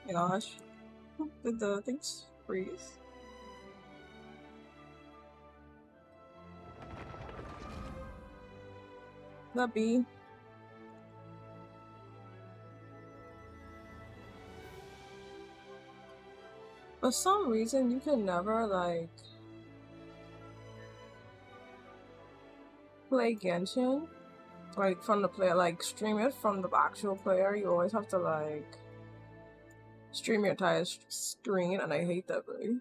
my gosh. Did the things freeze? That be? For some reason, you can never, like, play Genshin. Like, from the player, like, stream it from the actual player. You always have to, like, stream your entire screen, and I hate that really.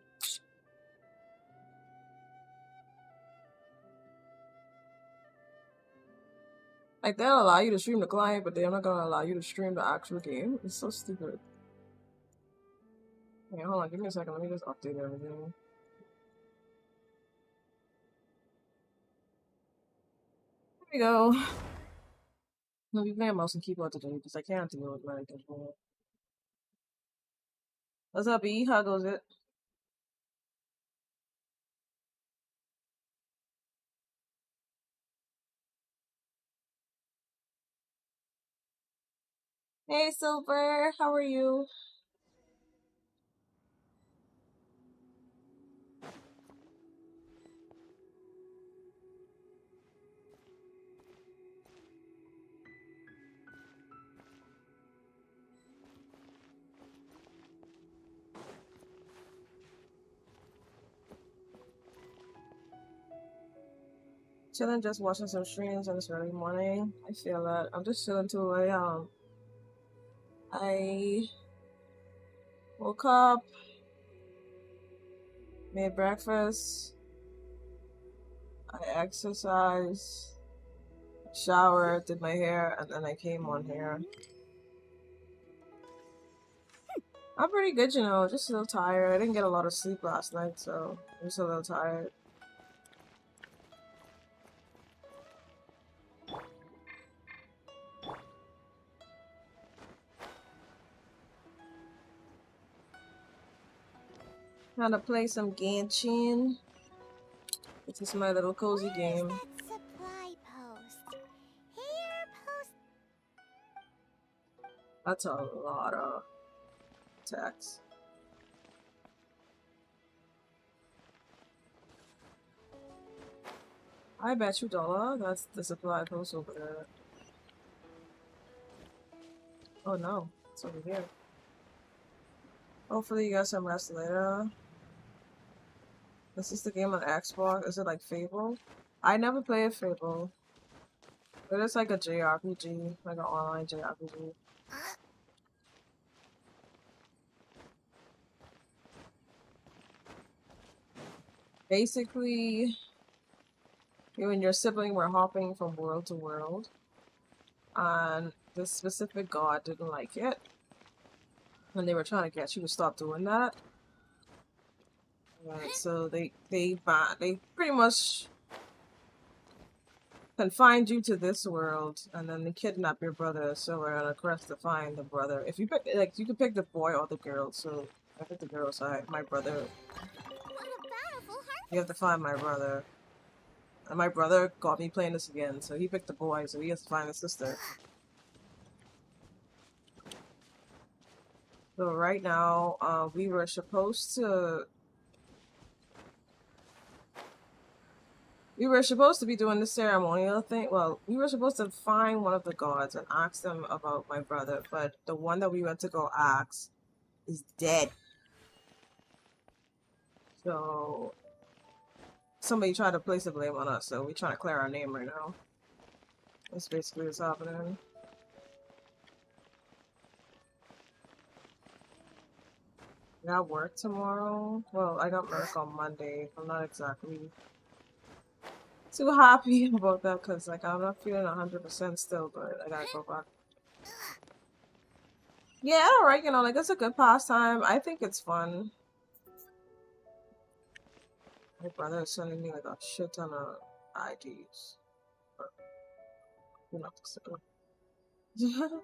Like, they'll allow you to stream the client, but they're not gonna allow you to stream the actual game. It's so stupid. Yeah, hold on, give me a second. Let me just update everything. There we go. I'll be playing mouse and keyboard today because I can't deal with my controller. What's up, E? How goes it? Hey, Silver. How are you? Chilling, just watching some streams on this early morning. I feel that. I'm just chilling too. I woke up, made breakfast, I exercised, showered, did my hair, and then I came on here. I'm pretty good, you know, just a little tired. I didn't get a lot of sleep last night, so I'm just a little tired. Gonna play some Genshin. This is my little cozy game. That supply post. Here post. That's a lot of text. I bet you $1. That's the supply post over there. Oh no, it's over here. Hopefully you get some rest later. This is the game on Xbox. Is it like Fable? I never played Fable. But it's like a JRPG, like an online JRPG. Basically, you and your sibling were hopping from world to world, and this specific god didn't like it, and they were trying to get you to stop doing that. So they pretty much confined you to this world, and then they kidnap your brother. So we're on a quest to find the brother. If you pick, like, you can pick the boy or the girl. So I picked the girl side. My brother. You have to find my brother. And my brother got me playing this again, so he picked the boy, so he has to find his sister. So right now, we were supposed to be doing the ceremonial thing. Well, we were supposed to find one of the gods and ask them about my brother, but the one that we went to go ask is dead. So somebody tried to place the blame on us, so we're trying to clear our name right now. That's basically what's happening. I got work tomorrow. Well, I got work on Monday. I'm not exactly too happy about that because, like, I'm not feeling 100% still, but I gotta go back. Yeah, alright, you know, like, it's a good pastime. I think it's fun. My brother is sending me, like, a shit ton of IDs. You're not the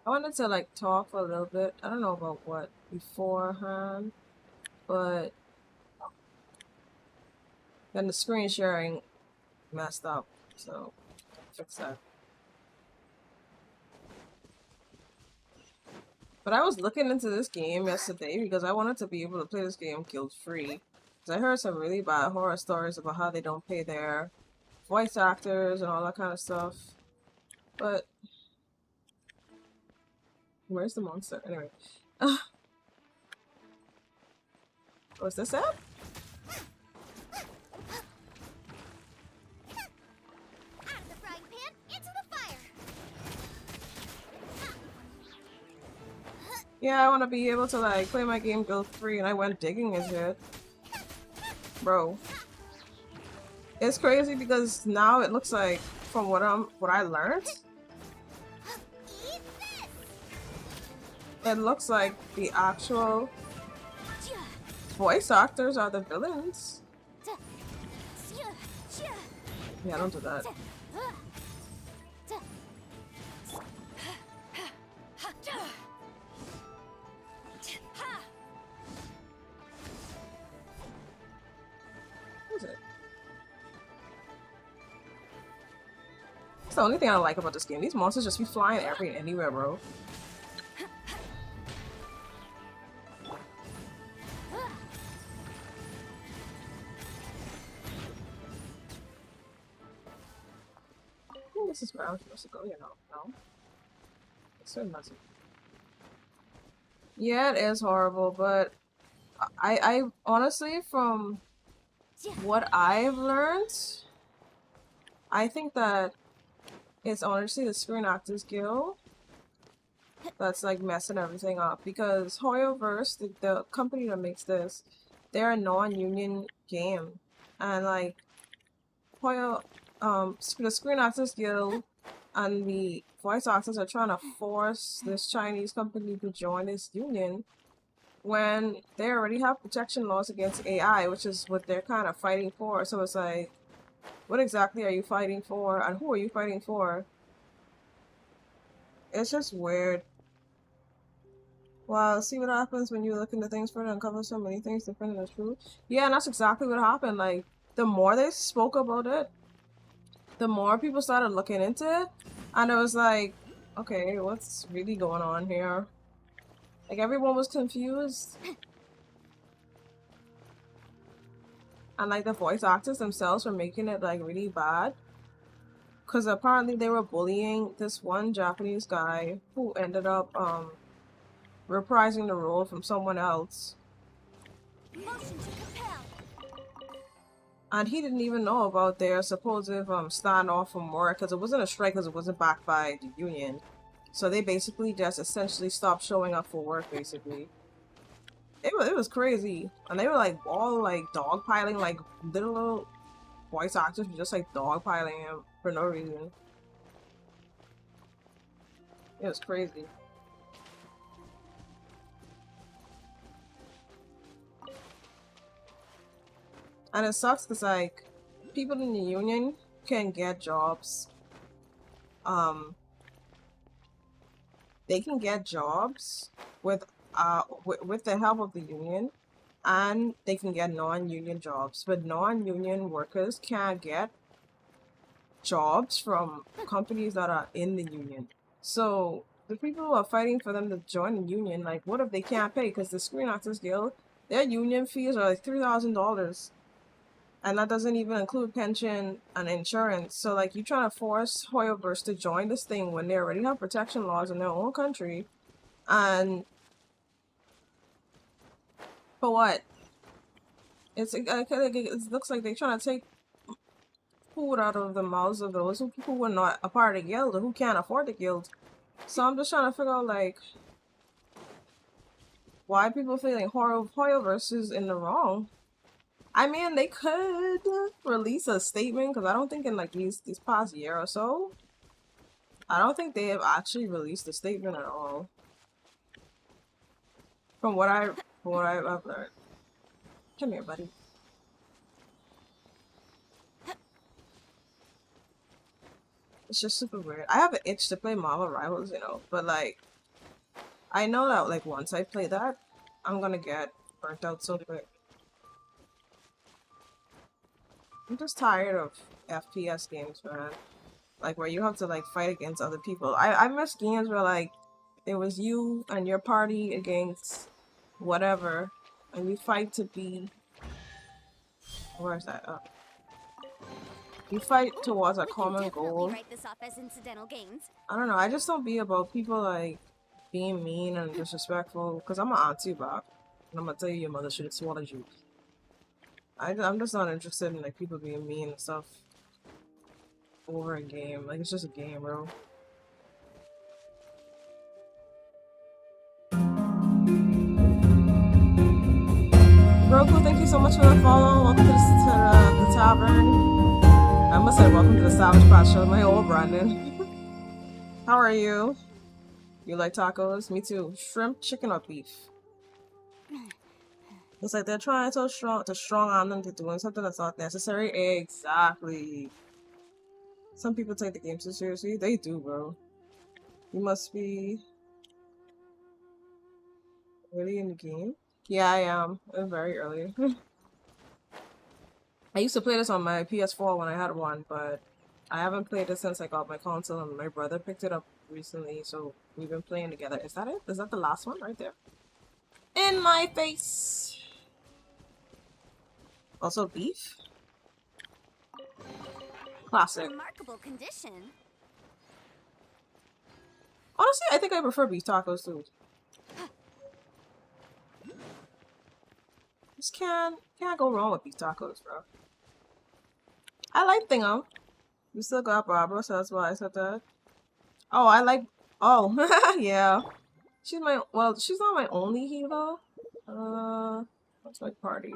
I wanted to, like, talk for a little bit. I don't know about what beforehand, but then the screen sharing messed up. So fix that. But I was looking into this game yesterday because I wanted to be able to play this game guilt-free. Because I heard some really bad horror stories about how they don't pay their voice actors and all that kind of stuff. But where's the monster? Anyway. What's this at? Out of the frying pan, into the fire. Yeah, I want to be able to like play my game guilt-free, and I went digging his head. Bro. It's crazy because now it looks like, from what I learned, it looks like the actual voice actors are the villains. Yeah, don't do that. What is it? That's the only thing I like about this game. These monsters just be flying anywhere, bro. This is where I'm supposed to go, you know. No? It's so messy. Yeah, it is horrible, but I honestly, from what I've learned, I think that it's honestly the Screen Actors Guild that's like messing everything up, because Hoyoverse, the company that makes this, they're a non-union game, and like Hoyo, the Screen Actors Guild and the voice actors are trying to force this Chinese company to join this union when they already have protection laws against AI, which is what they're kind of fighting for. So it's like, what exactly are you fighting for, and who are you fighting for? It's just weird. Wow, see what happens when you look into things further and uncover so many things different than the truth. Yeah, and that's exactly what happened. Like, the more they spoke about it, the more people started looking into it, and it was like, okay, what's really going on here? Like, everyone was confused. And like the voice actors themselves were making it like really bad. Because apparently they were bullying this one Japanese guy who ended up reprising the role from someone else. Motion to compel. And he didn't even know about their supposed standoff from work, because it wasn't a strike, because it wasn't backed by the union. So they basically just essentially stopped showing up for work, basically. It was crazy. And they were like all like dogpiling, like little voice actors were just like dogpiling him for no reason. It was crazy. And it sucks because like people in the union can get jobs. They can get jobs with with the help of the union, and they can get non-union jobs. But non-union workers can't get jobs from companies that are in the union. So the people who are fighting for them to join the union, like, what if they can't pay? Because the Screen Actors Guild, their union fees are like $3,000. And that doesn't even include pension and insurance. So, like, you trying to force Hoyoverse to join this thing when they already have protection laws in their own country. And for what? It looks like they're trying to take food out of the mouths of those who are not a part of the guild or who can't afford the guild. So I'm just trying to figure out, like, why people feeling Hoyoverse is in the wrong. I mean, they could release a statement, because I don't think in like these past year or so, I don't think they have actually released a statement at all. From what I've learned. Come here, buddy. It's just super weird. I have an itch to play Marvel Rivals, you know, but like, I know that like once I play that, I'm gonna get burnt out so quick. I'm just tired of FPS games, man. Like where you have to like fight against other people. I miss games where like it was you and your party against whatever, and you fight to be. Where's that? You fight towards a We can common definitely goal. write this off as incidental gains. I don't know. I just don't be about people like being mean and disrespectful. Cause I'm an auntie, Bob, and I'm gonna tell you your mother should have swallowed you. I'm just not interested in like people being mean and stuff over a game. Like it's just a game, bro. Roku, thank you so much for the follow. Welcome to the tavern. I must say welcome to the Savage Pot Show. My old Brandon. How are you? You like tacos? Me too. Shrimp, chicken, or beef? It's like they're trying so strong to strong on them to doing something that's not necessary. Exactly. Some people take the game too seriously. They do, bro. You must be really in the game. Yeah, I am. I'm very early. I used to play this on my PS4 when I had one, but I haven't played it since I got my console, and my brother picked it up recently, so we've been playing together. Is that it? Is that the last one right there? In my face! Also beef? Classic. Remarkable condition. Honestly, I think I prefer beef tacos too. Just can't go wrong with beef tacos, bro. I like Thingam. We still got Barbara, so that's why I said that. Oh, I like. Oh, yeah. She's not my only healer. What's my party?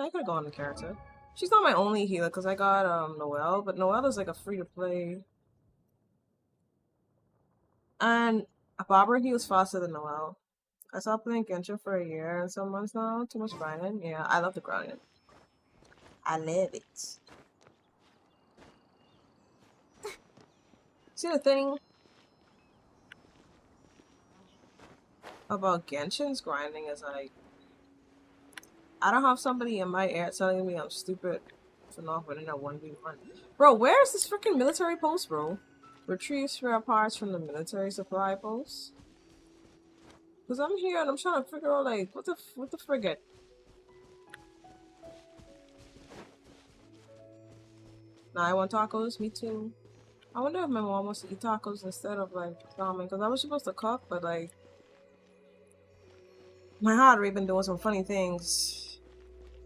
I could have gone to character. She's not my only healer because I got Noelle, but Noelle is like a free to play. And Barbara heals faster than Noelle. I stopped playing Genshin for a year and some months now. Too much grinding. Yeah, I love the grinding. I love it. See, the thing about Genshin's grinding is like, I don't have somebody in my ear telling me I'm stupid for not winning a 1v1. Bro, where is this freaking military post, bro? Retrieve spare parts from the military supply post? Because I'm here and I'm trying to figure out, like, what the frigate? Nah, I want tacos. Me too. I wonder if my mom wants to eat tacos instead of, like, ramen. Because I was supposed to cook, but, like, my heart rate been doing some funny things.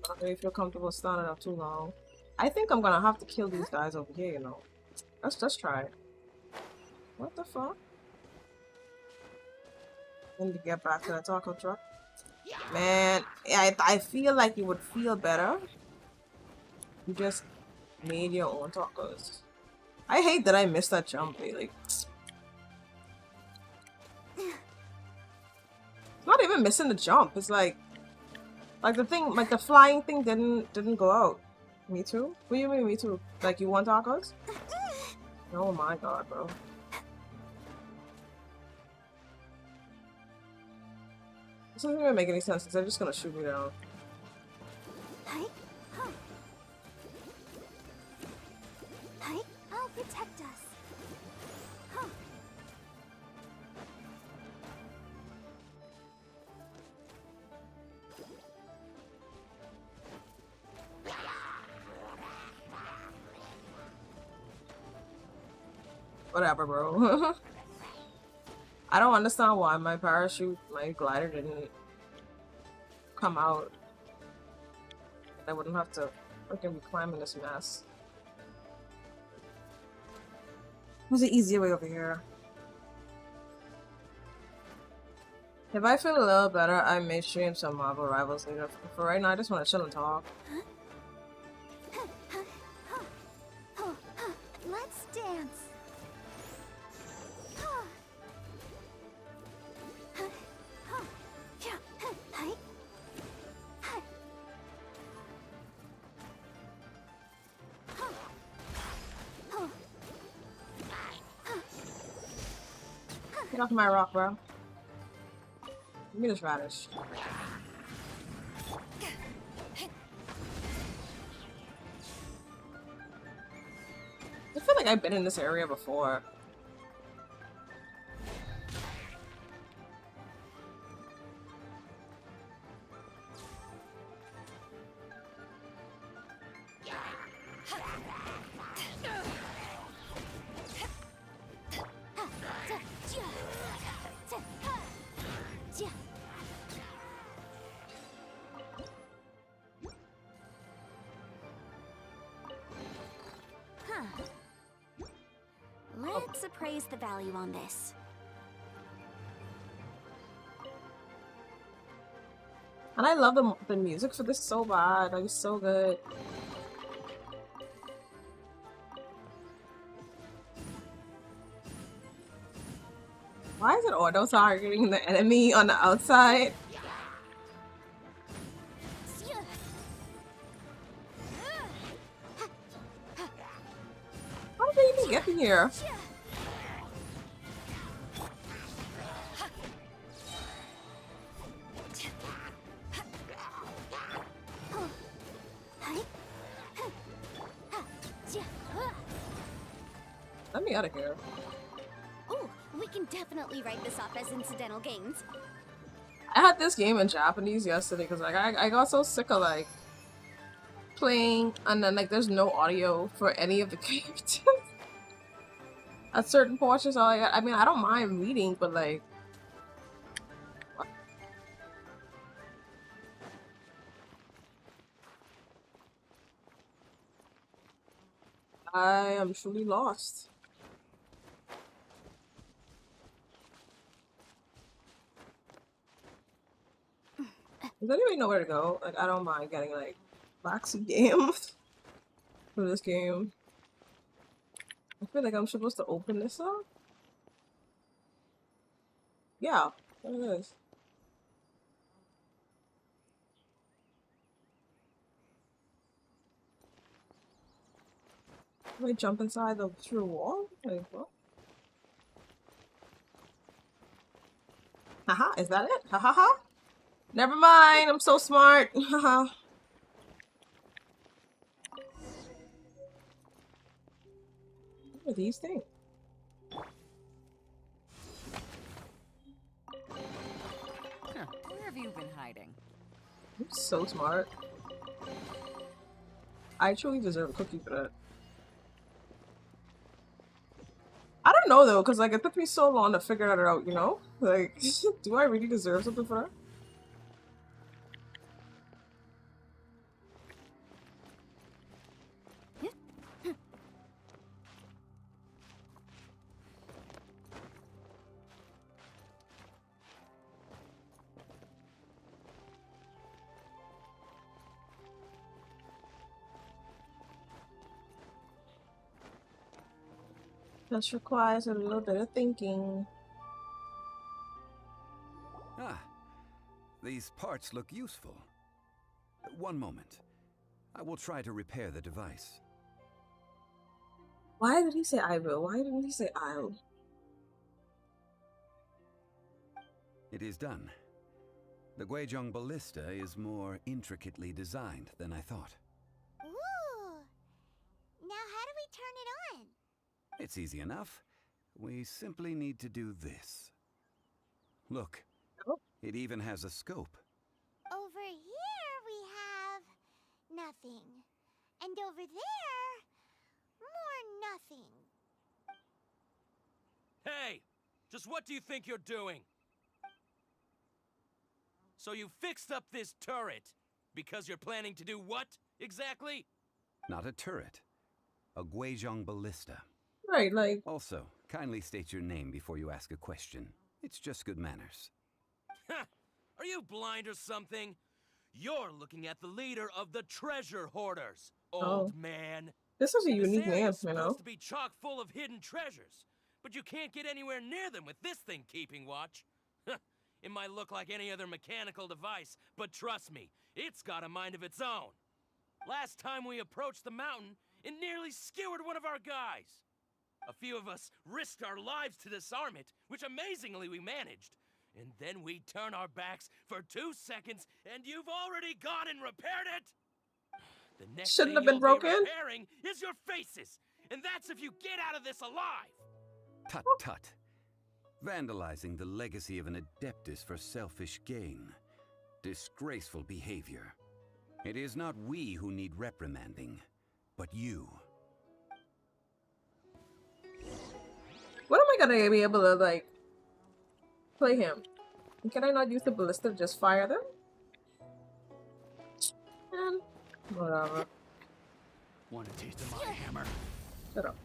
I don't really feel comfortable standing up too long. I think I'm gonna have to kill these guys over here, you know. Let's just try it. What the fuck? I need to get back to the taco truck. Man, I feel like it would feel better. You just made your own tacos. I hate that I missed that jump, like. It's not even missing the jump. It's like the thing, like the flying thing didn't go out. Me too? What do you mean, me too? Like you want tacos? Oh my god, bro. This doesn't even make any sense because they're just gonna shoot me down. I'll protect us. Whatever, bro. I don't understand why my parachute, my glider didn't come out. I wouldn't have to freaking be climbing this mess. There's an easier way over here. If I feel a little better, I may stream some Marvel Rivals later. For right now, I just want to chill and talk. Let's dance. Get off my rock, bro. Give me this radish. like I've been in this area before. Let's appraise the value on this. And I love the music for this so bad. Like, it's so good. Why is it auto targeting the enemy on the outside? How did they even get in here? Let me out of here. Oh, we can definitely write this off as incidental gains. I had this game in Japanese yesterday because like I got so sick of like playing and then like there's no audio for any of the characters. At certain portions, I mean I don't mind reading, but like I am truly lost. Does anybody know where to go? Like, I don't mind getting, like, backseat games for this game. I feel like I'm supposed to open this up. Yeah, there it is. Can I jump inside through the wall? Like, what? Haha, is that it? Ha ha ha! Never mind, I'm so smart! Haha. What are these things? Huh, where have you been hiding? I'm so smart. I truly deserve a cookie for that. I don't know though, because like it took me so long to figure that out, you know? Like, do I really deserve something for that? Just requires a little bit of thinking. Ah, these parts look useful. One moment. I will try to repair the device. Why did he say I will? Why didn't he say I'll? It is done. The Guizhong ballista is more intricately designed than I thought. Ooh! Now how do we turn it on? It's easy enough. We simply need to do this. Look, Oh. it even has a scope. Over here we have nothing. And over there, more nothing. Hey! Just what do you think you're doing? So you fixed up this turret because you're planning to do what, exactly? Not a turret. A Guizhong ballista. Right, like, Also, kindly state your name before you ask a question. It's just good manners. Ha! Are you blind or something? You're looking at the leader of the treasure hoarders, old man. this is a unique This area name, is you supposed know? to be chock full of hidden treasures, but you can't get anywhere near them with this thing keeping watch. It might look like any other mechanical device, but trust me, it's got a mind of its own. Last time we approached the mountain, it nearly skewered one of our guys. A few of us risked our lives to disarm it, which amazingly we managed. And then we turn our backs for 2 seconds, and you've already gone and repaired it! The next Shouldn't thing have been you'll broken. be repairing is your faces! And that's if you get out of this alive! Tut tut. Vandalizing the legacy of an adeptus for selfish gain. Disgraceful behavior. It is not we who need reprimanding, but you. What am I gonna be able to, like, play him? Can I not use the ballista to just fire them? Whatever. Want a taste of my hammer? Shut up.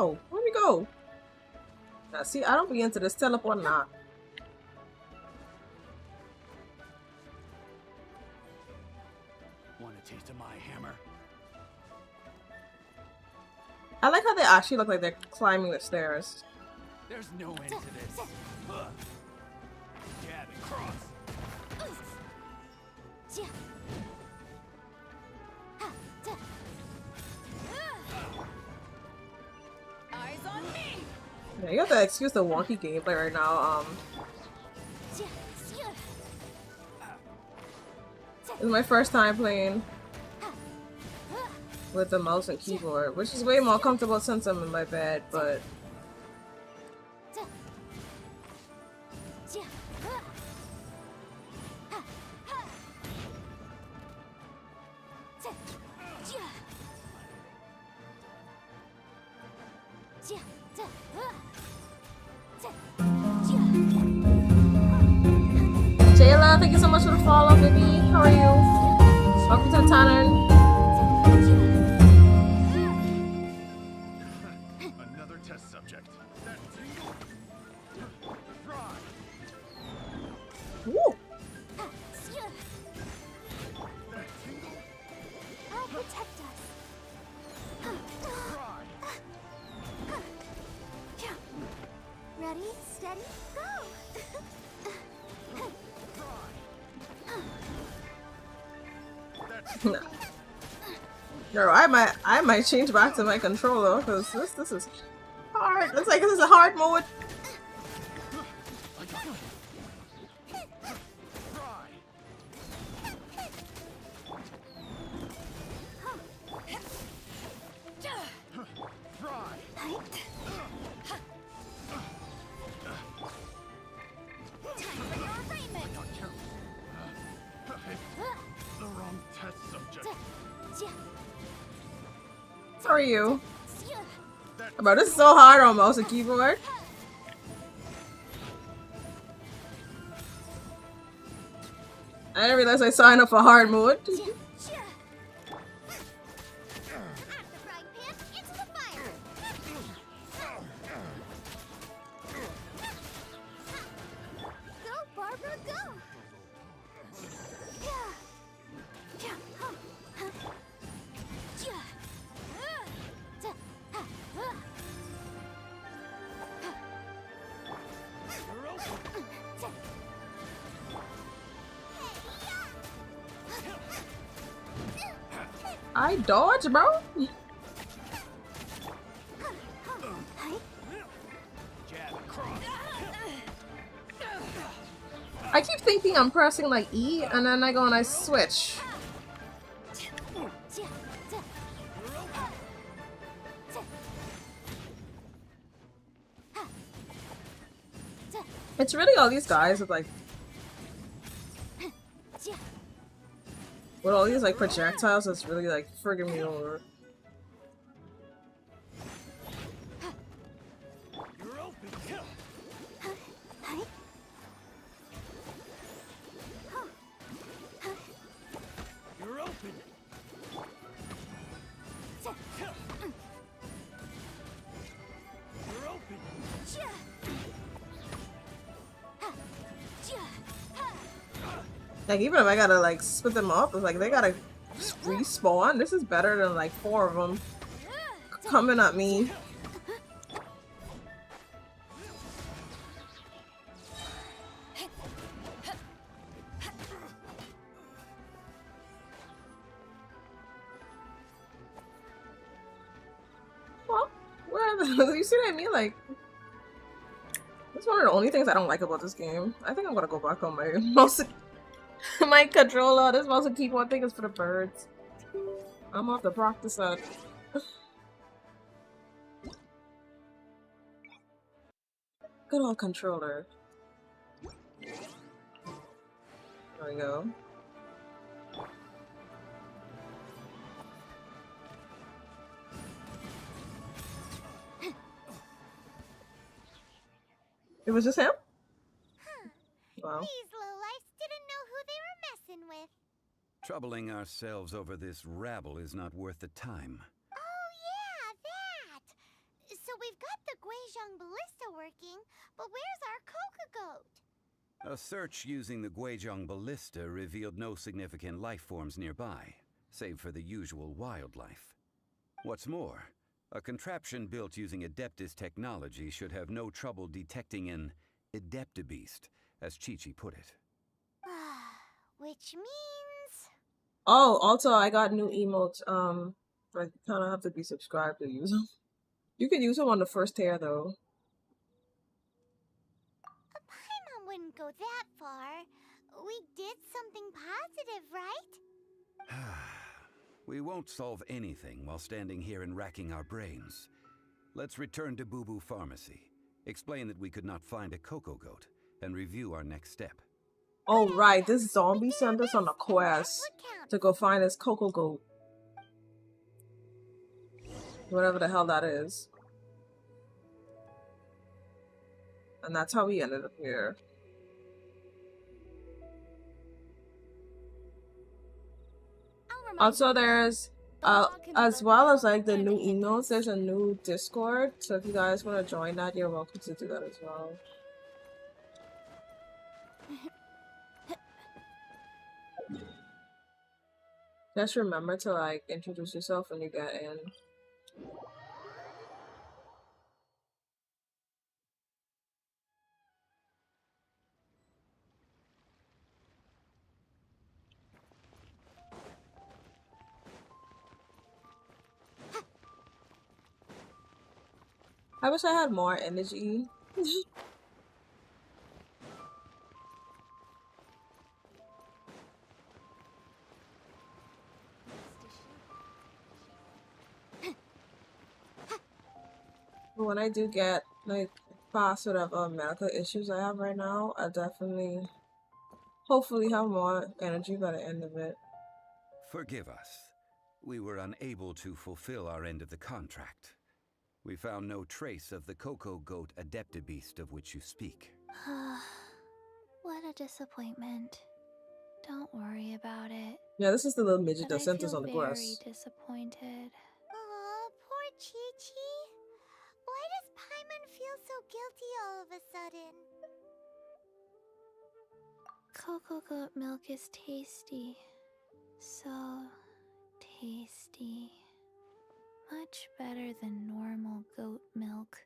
Oh, where'd we go? Now, see, I don't be into this teleport now. Want a taste of my hammer? I like how they actually look like they're climbing the stairs. There's no end to this. Jab and cross. Eyes on me! Yeah, you have to excuse the wonky gameplay right now. This is my first time playing with the mouse and keyboard, which is way more comfortable since I'm in my bed, but Jayla, thank you so much for the follow, baby. How are you? Welcome to the Tanner. Another test subject. That tingle. Try. Woo! That tingle. I'll protect us. Try. Ready, steady, go! No. Girl, I might change back to my controller because this is hard. Looks like this is a hard mode. The wrong test subject. How are you? Bro, this is so hard on mouse and keyboard. I didn't realize I signed up for hard mode. Go, Barbara, go! I dodge, bro. Jab and cross. I keep thinking I'm pressing like E, and then I go and I switch. It's really all these guys with like with all these like projectiles that's really like friggin' me over. You're open. You're open. You're open. Like even if I gotta like split them up, it's like they gotta respawn. This is better than like 4 of them coming at me. Well, you see what I mean? Like, that's one of the only things I don't like about this game. I think I'm gonna go back on my mouse, my controller. This mouse and keyboard thing is for the birds. I'm gonna have to practice that. Good old controller. There we go. It was just him? Wow. These lowlifes didn't know who they were messing with. Troubling ourselves over this rabble is not worth the time. Oh yeah, that! So we've got the Guizhong Ballista working, but where's our Coca Goat? A search using the Guizhong Ballista revealed no significant life forms nearby, save for the usual wildlife. What's more, a contraption built using Adeptus technology should have no trouble detecting an Adeptabeast, as Chi-Chi put it. Which means... Oh, also I got new emotes. I kind of have to be subscribed to use them. You can use them on the first tier though. Paimon wouldn't go that far. We did something positive, right? We won't solve anything while standing here and racking our brains. Let's return to Boo Boo Pharmacy, explain that we could not find a Coco Goat, and review our next step. Oh right, this zombie sent us on a quest to go find his Coco Goat. Whatever the hell that is. And that's how we ended up here. Also, there's as well as like the new emails, there's a new Discord. So if you guys want to join that, you're welcome to do that as well. Just remember to like introduce yourself when you get in. I wish I had more energy. But when I do get like past whatever medical issues I have right now, I definitely hopefully have more energy by the end of it. Forgive us. We were unable to fulfill our end of the contract. We found no trace of the Coco Goat Adeptabeast of which you speak. What a disappointment. Don't worry about it. Yeah, this is the little midget But that sent I us feel on the very quest. disappointed. Aw, poor Chi-Chi. Why does Paimon feel so guilty all of a sudden? Cocoa goat milk is tasty. So tasty. Much better than normal goat milk.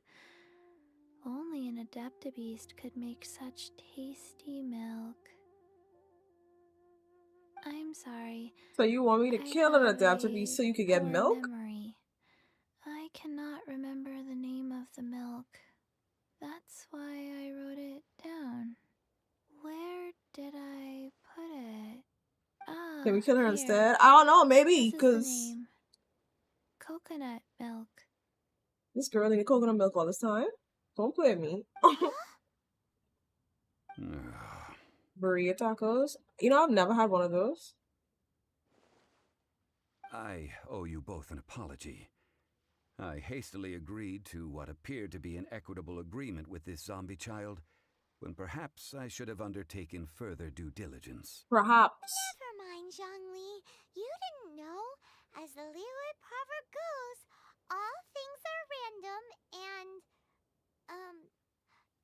Only an Adeptabeast could make such tasty milk. I'm sorry. So you want me to kill an Adaptabeast so you could get poor milk? Memory. I cannot remember the name of the milk. That's why I wrote it down. Where did I put it? Ah, Can we kill her here. instead? I don't know, maybe, This is the because name. Coconut milk. this girl needed coconut milk all this time. Don't play with me. Burrito tacos. You know, I've never had one of those. I owe you both an apology. I hastily agreed to what appeared to be an equitable agreement with this zombie child, when perhaps I should have undertaken further due diligence. Perhaps. Never mind, Zhongli. You didn't know. As the Liyue proverb goes, all things are random and,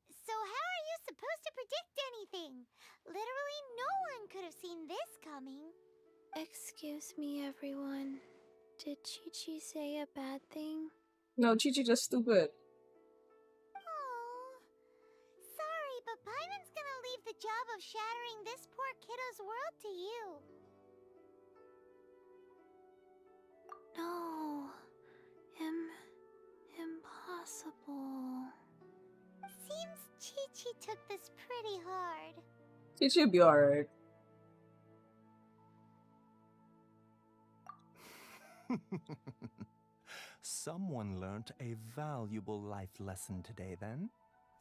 so how are you supposed to predict anything? Literally no one could have seen this coming. Excuse me, everyone. Did Chi-Chi say a bad thing? No, Chi-Chi just stupid. Oh, sorry, but Paimon's gonna leave the job of shattering this poor kiddo's world to you. No. Impossible. Seems Chi-Chi took this pretty hard. Chi-Chi'll be alright. Someone learnt a valuable life lesson today, then.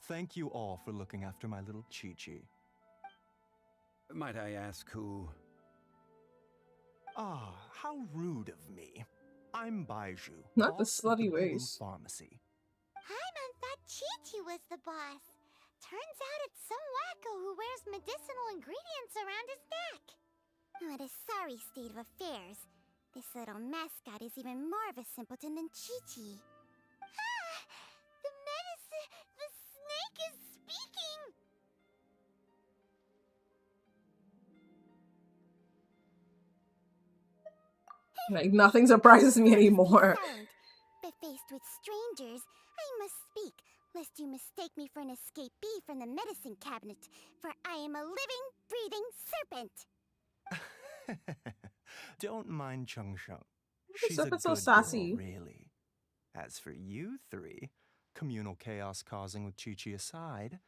Thank you all for looking after my little Chi-Chi. Might I ask who? Ah, how rude of me. I'm Baiju, Not the boss of slutty the Boo Boo ways. Pharmacy. Paimon thought Chi-Chi was the boss. Turns out it's some wacko who wears medicinal ingredients around his neck. What a sorry state of affairs. This little mascot is even more of a simpleton than Chi-Chi. Ah! The medicine... the snake is speaking! Like, nothing surprises me anymore. Silent, but faced with strangers, I must speak, lest you mistake me for an escapee from the medicine cabinet, for I am a living, breathing serpent. Don't mind Chung Sheng. This She's a serpent's good so sassy. girl, really. As for you three, communal chaos causing with Chi-Chi aside,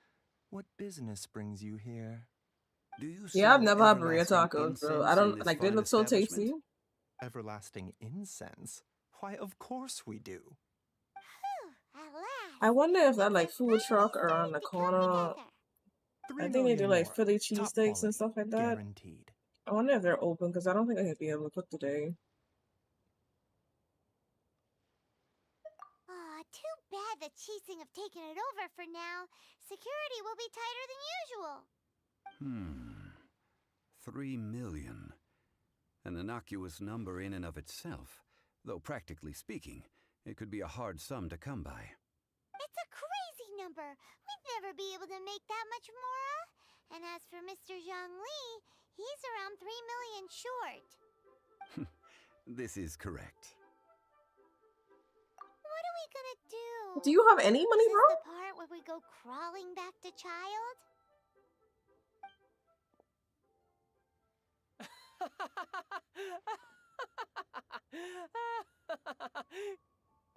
what business brings you here? Do you Yeah, I've sell never had burrito everlasting tacos, bro. I incense in don't this like. They fine look so establishment? tasty. Everlasting incense? Why, of course we do. Whew, at last. I wonder if that like It's a food finally truck around starting the to come corner. together. 3 I think they do million like more. Philly Top cheesesteaks and quality, stuff like that. guaranteed. I wonder if they're open because I don't think I could be able to cook today. Aw, too bad the Cheesing have taken it over for now. Security will be tighter than usual. 3 million. An innocuous number in and of itself, though practically speaking, it could be a hard sum to come by. It's a crazy number. We'd never be able to make that much more. And as for Mr. Zhongli, he's around 3 million short. This is correct. What are we gonna do? Do you have any money, Is bro? this the part where we go crawling back to child?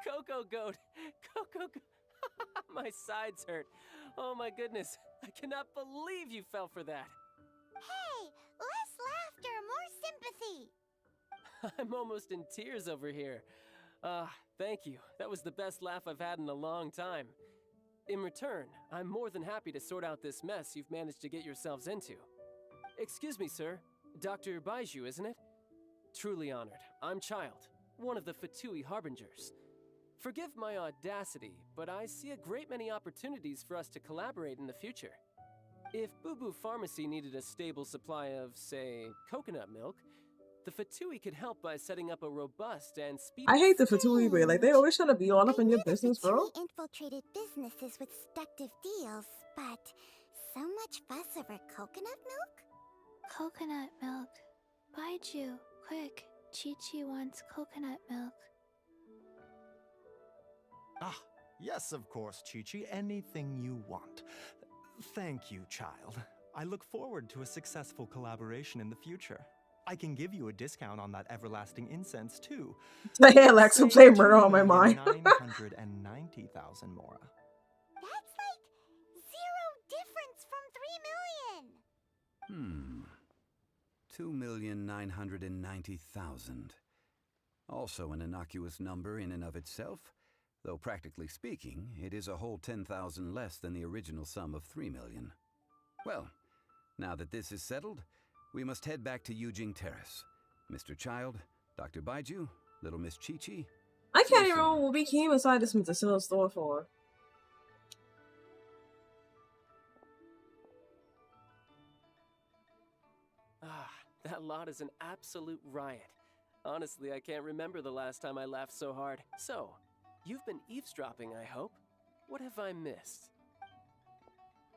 Coco Goat! Coco Goat! My sides hurt. Oh my goodness. I cannot believe you fell for that. Hey, less laughter, more sympathy. I'm almost in tears over here. Thank you. That was the best laugh I've had in a long time. In return, I'm more than happy to sort out this mess you've managed to get yourselves into. Excuse me, sir. Dr. Baiju, isn't it? Truly honored. I'm Child, one of the Fatui Harbingers. Forgive my audacity, but I see a great many opportunities for us to collaborate in the future. If Boo Boo Pharmacy needed a stable supply of, say, coconut milk, the Fatui could help by setting up a robust and speedy... I hate the Fatui way. Like, they always trying to be all up in your business, bro. Fatui infiltrated businesses with seductive deals, but so much fuss over coconut milk? Coconut milk. Baiju, quick. Chi-Chi wants coconut milk. Ah, yes, of course, Chi-Chi. Anything you want. Thank you, child. I look forward to a successful collaboration in the future. I can give you a discount on that everlasting incense, too. Hey, Alexa, play murder on my mind. 990,000 Mora. That's like zero difference from 3 million. 2,990,000. Also an innocuous number in and of itself, though practically speaking, it is a whole 10,000 less than the original sum of 3 million. Well, now that this is settled, we must head back to Yujing Terrace. Mr. Child, Dr. Baiju, little Miss Chi-Chi. I can't even remember what we came inside this medicinal store for. That lot is an absolute riot. Honestly, I can't remember the last time I laughed so hard. So, you've been eavesdropping, I hope. What have I missed?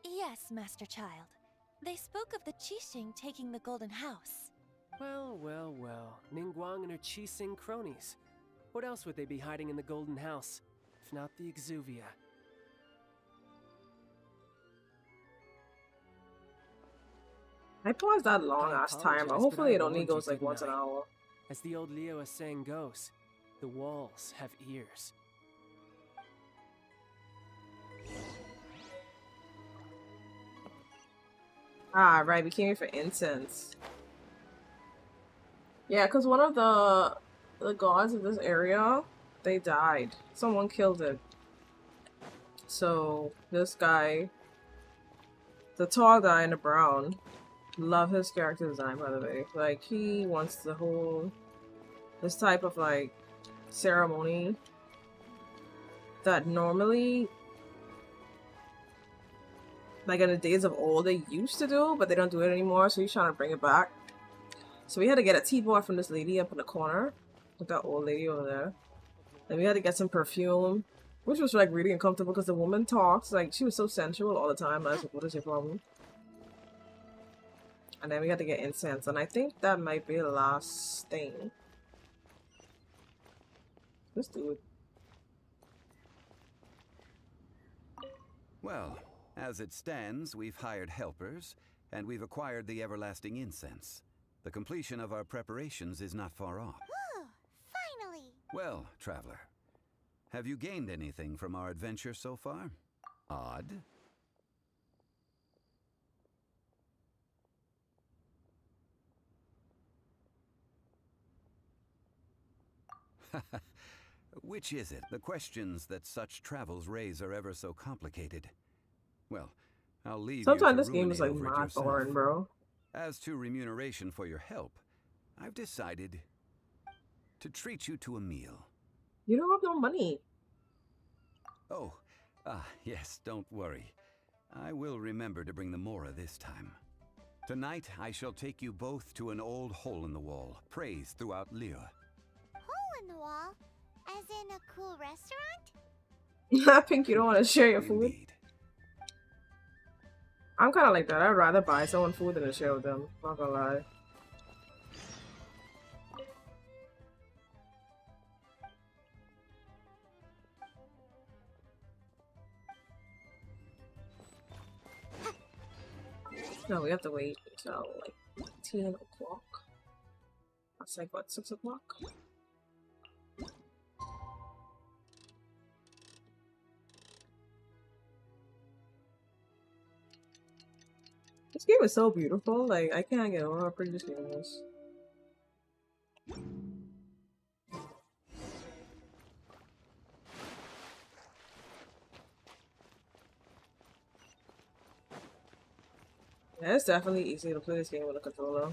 Yes, Master Child. They spoke of the Qixing taking the Golden House. Well, well, well. Ningguang and her Qi-Sing cronies. What else would they be hiding in the Golden House, if not the Exuvia? I paused that long I ass time, but apologize, hopefully I it only warned you, goes like didn't once an I? hour. As the old Liyue saying goes, the walls have ears. Ah, right, we came here for incense. Yeah, because one of the gods of this area, they died. Someone killed it. So this guy, the tall guy in the brown, love his character design, by the way. Like, he wants the whole, this type of like ceremony that normally, like in the days of old, they used to do, but they don't do it anymore. So he's trying to bring it back. So we had to get a teapot from this lady up in the corner, with that old lady over there. And we had to get some perfume, which was like really uncomfortable because the woman talks like she was so sensual all the time. I was like, what is your problem? And then we had to get incense, and I think that might be the last thing. Let's do it. Well, as it stands, we've hired helpers, and we've acquired the everlasting incense. The completion of our preparations is not far off. Ooh, finally! Well, traveler, have you gained anything from our adventure so far? Odd? Which is it? The questions that such travels raise are ever so complicated. Well, I'll leave you Sometimes to this game is like ruminate over it mad yourself. boring, bro. As to remuneration for your help, I've decided to treat you to a meal. You don't have no money. Oh, yes, don't worry. I will remember to bring the Mora this time. Tonight, I shall take you both to an old hole in the wall, praised throughout Liyue. Hole in the wall? As in a cool restaurant? I think you don't want to share your food. Indeed. I'm kind of like that. I'd rather buy someone food than to share with them. Not gonna lie. No, we have to wait until like 10 o'clock. That's like what, 6 o'clock? This game is so beautiful, like I can't get over how pretty this game is. Yeah, it's definitely easy to play this game with a controller.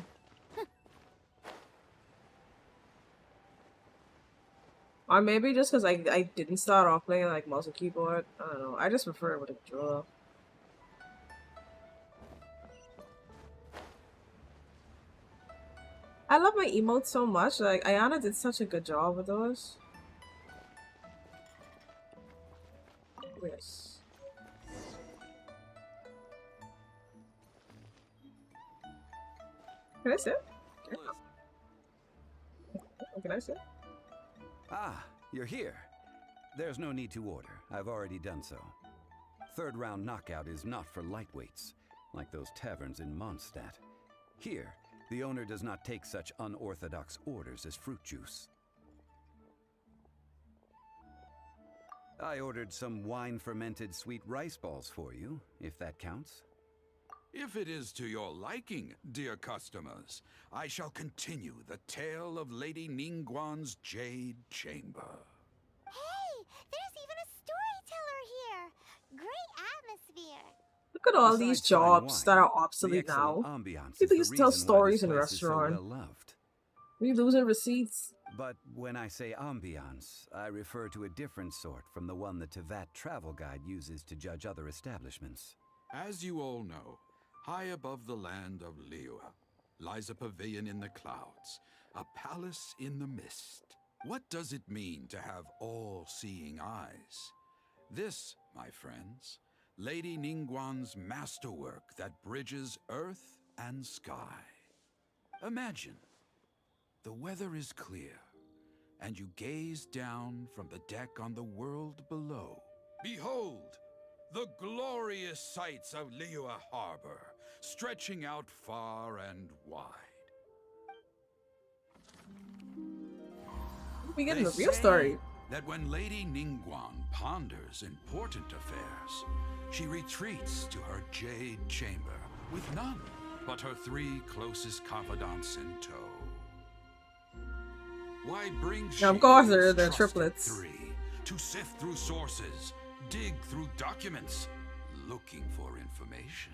Or maybe just because I didn't start off playing like mouse and keyboard. I don't know. I just prefer it with a controller. I love my emotes so much. Like Ayana did such a good job with those. Yes. Can I sit? Can I sit? Ah, you're here. There's no need to order. I've already done so. Third round knockout is not for lightweights, like those taverns in Mondstadt. Here, the owner does not take such unorthodox orders as fruit juice. I ordered some wine-fermented sweet rice balls for you, if that counts. If it is to your liking, dear customers, I shall continue the tale of Lady Ningguang's Jade Chamber. Hey, there's even a storyteller here! Great atmosphere! Look at all Besides these fine jobs wine, that are the obsolete now. excellent ambiance People is used the to tell reason why stories this in a place is so restaurant. well-loved. We losing receipts. But when I say ambiance, I refer to a different sort from the one the Tevat travel guide uses to judge other establishments. As you all know, high above the land of Liyue lies a pavilion in the clouds, a palace in the mist. What does it mean to have all-seeing eyes? This, my friends, Lady Ningguang's masterwork that bridges earth and sky. Imagine The weather is clear, and you gaze down from the deck on the world below. Behold, the glorious sights of Liyue Harbor, stretching out far and wide. We getting They the real say story. that when Lady Ningguang ponders important affairs, she retreats to her jade chamber with none but her 3 closest confidants in tow. Why bring she Of course, these they're trusted triplets. 3 to sift through sources, dig through documents, looking for information?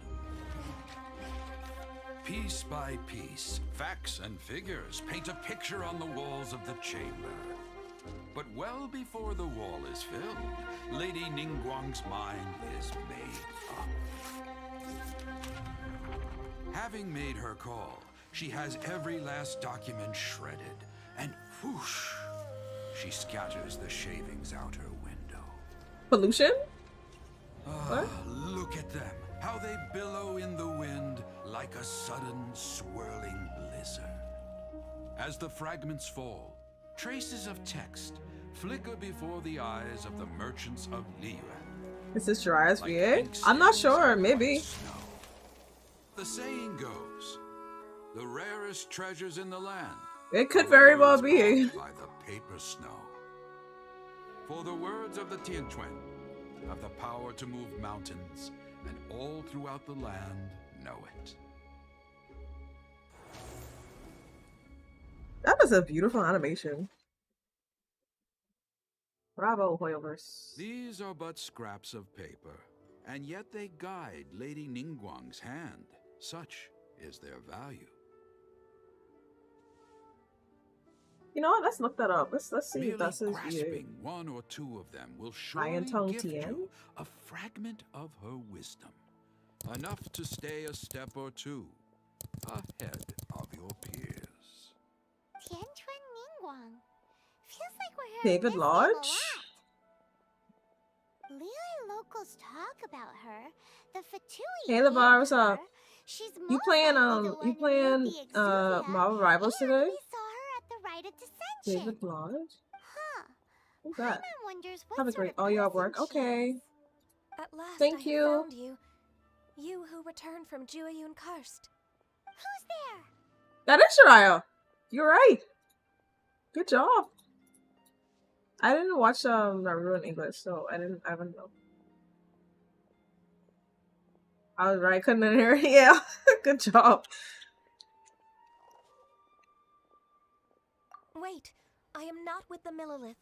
Piece by piece, facts and figures paint a picture on the walls of the chamber. But well before the wall is filled, Lady Ningguang's mind is made up. Having made her call, she has every last document shredded, and whoosh, she scatters the shavings out her window. Pollution? Ah, look at them, how they billow in the wind like a sudden swirling blizzard. As the fragments fall, traces of text flicker before the eyes of the merchants of Liyue. Is this Jiraiya's Like VA? ink I'm not stains sure, on maybe. white snow. The saying goes, the rarest treasures in the land It could are the very well words be. caught by the paper snow. For the words of the Tianquan have the power to move mountains, and all throughout the land know it. That was a beautiful animation. Bravo, Hoyoverse. These are but scraps of paper, and yet they guide Lady Ningguang's hand. Such is their value. You know what? Let's look that up. Let's see if Merely that's his VA. grasping 1 or 2 of them will Iron surely Tongue gift Tien? you a fragment of her wisdom, enough to stay a step or 2 ahead of your peers. Tianquan Ningguang. Feels like we're hearing David this name a Lodge? lot. Liyue locals talk about her. The Fatui Hey, LeVar, hate what's up? her. She's You most playing likely the one you who playing moved the Exuvia, Marvel Rivals and today? we saw her at the Rite of Descension. David Lodge? Huh. Who's that? Paimon wonders what Have a sort great of oh, you're at person work. she Okay. is. At last Thank I have you. found you. You who returned from Jueyun Karst. Who's there? That is Jiraiya. You're right. Good job. I didn't watch Naruto in English, so I don't know. I was right, couldn't hear it. Yeah. Good job. Wait, I am not with the Millilith,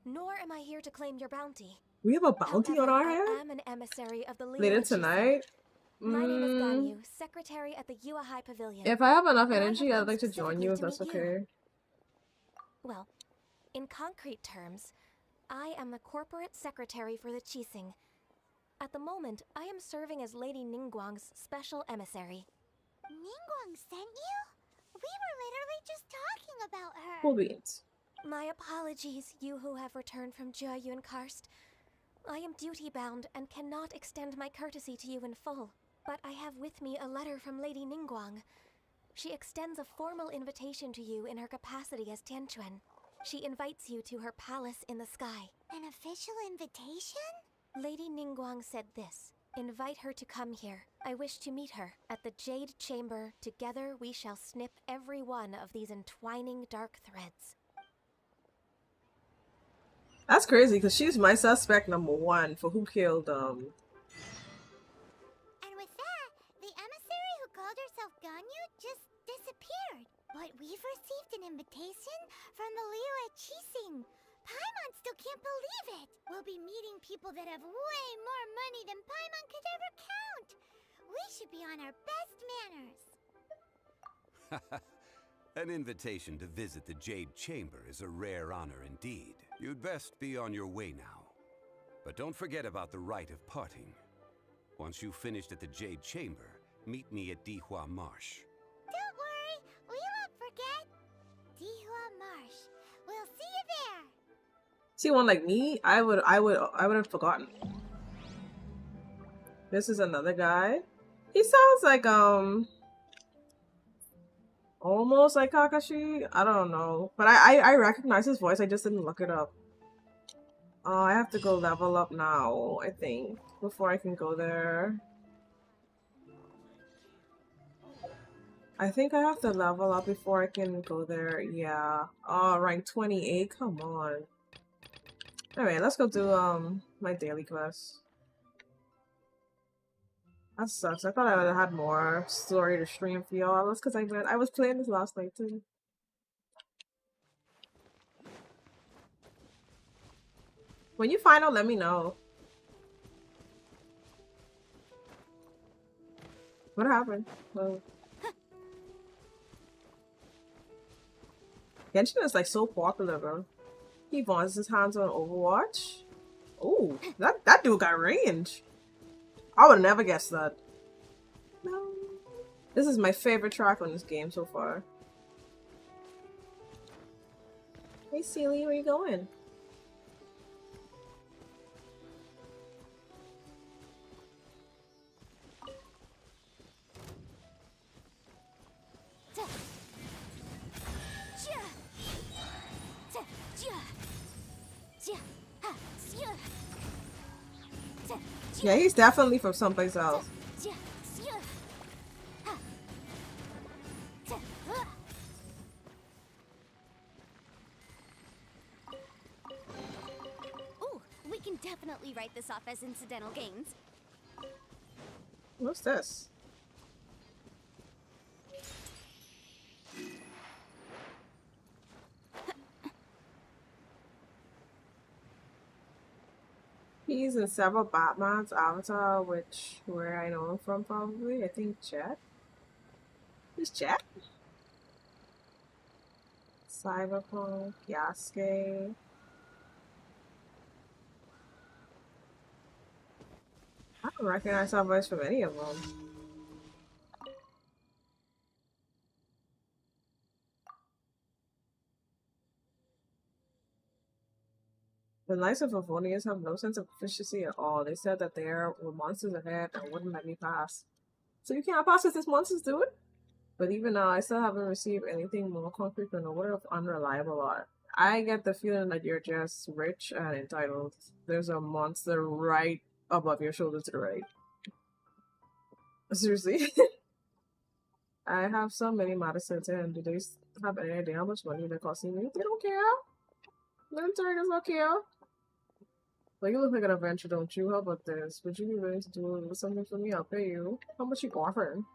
nor am I here to claim your bounty. We have a bounty on However, our I head? am an emissary of the Later Liyue tonight? My name is Mm, Ganyu, secretary at the Yua High Pavilion. if I have enough And I energy, have I'd like to come join you if that's specifically to meet okay. Well, in concrete terms, I am the corporate secretary for the Qixing. At the moment, I am serving as Lady Ningguang's special emissary. Ningguang sent you? We were literally just talking about her. Cool beans. My apologies, you who have returned from Jueyun Karst. I am duty-bound and cannot extend my courtesy to you in full. But I have with me a letter from Lady Ningguang. She extends a formal invitation to you in her capacity as Tianquan. She invites you to her palace in the sky. An official invitation? Lady Ningguang said this. Invite her to come here. I wish to meet her at the Jade Chamber. Together we shall snip every one of these entwining dark threads. That's crazy, because she's my suspect #1 for who killed, And with that, the emissary who called herself Ganyu just disappeared. But we've received an invitation from the Liyue Qixing. Paimon still can't believe it. We'll be meeting people that have way more money than Paimon could ever count. We should be on our best manners. An invitation to visit the Jade Chamber is a rare honor indeed. You'd best be on your way now. But don't forget about the rite of parting. Once you've finished at the Jade Chamber, meet me at Dihua Marsh. Don't worry, we won't forget. Dihua Marsh. We'll see you there. see one like me, I would have forgotten. This is another guy. He sounds like Almost like Kakashi? I don't know. But I recognize his voice, I just didn't look it up. I have to go level up now, I think, before I can go there. I think I have to level up before I can go there, yeah. Oh, rank 28, come on. Alright, let's go do my daily quest. That sucks. I thought I would have had more story to stream for y'all. That's because I was playing this last night too. When you find out, let me know. What happened? Oh. Genshin is like so popular, bro. He wants his hands on Overwatch. Oh, that dude got range. I would never guess that. No. This is my favorite track on this game so far. Hey, Sealy, where you going? Yeah, he's definitely from someplace else. Ooh, we can definitely write this off as incidental gains. What's this? He's in several Batman's Avatar, which where I know him from probably. I think Jet. Who's Jet? Cyberpunk, Yasuke. I don't recognize that voice from any of them. The Knights of Favonius have no sense of efficiency at all. They said that there were monsters ahead and wouldn't let me pass. So you can't pass because there's monsters do it? But even now, I still haven't received anything more concrete than a word of unreliable art. I get the feeling that you're just rich and entitled. There's a monster right above your shoulder to the right. Seriously? I have so many Madisons and do they have any idea how much money they're costing me? They don't care. Them Tigers don't care. Like, you look like an adventure, don't you? How about this? Would you be willing to do something for me? I'll pay you. How much you offering?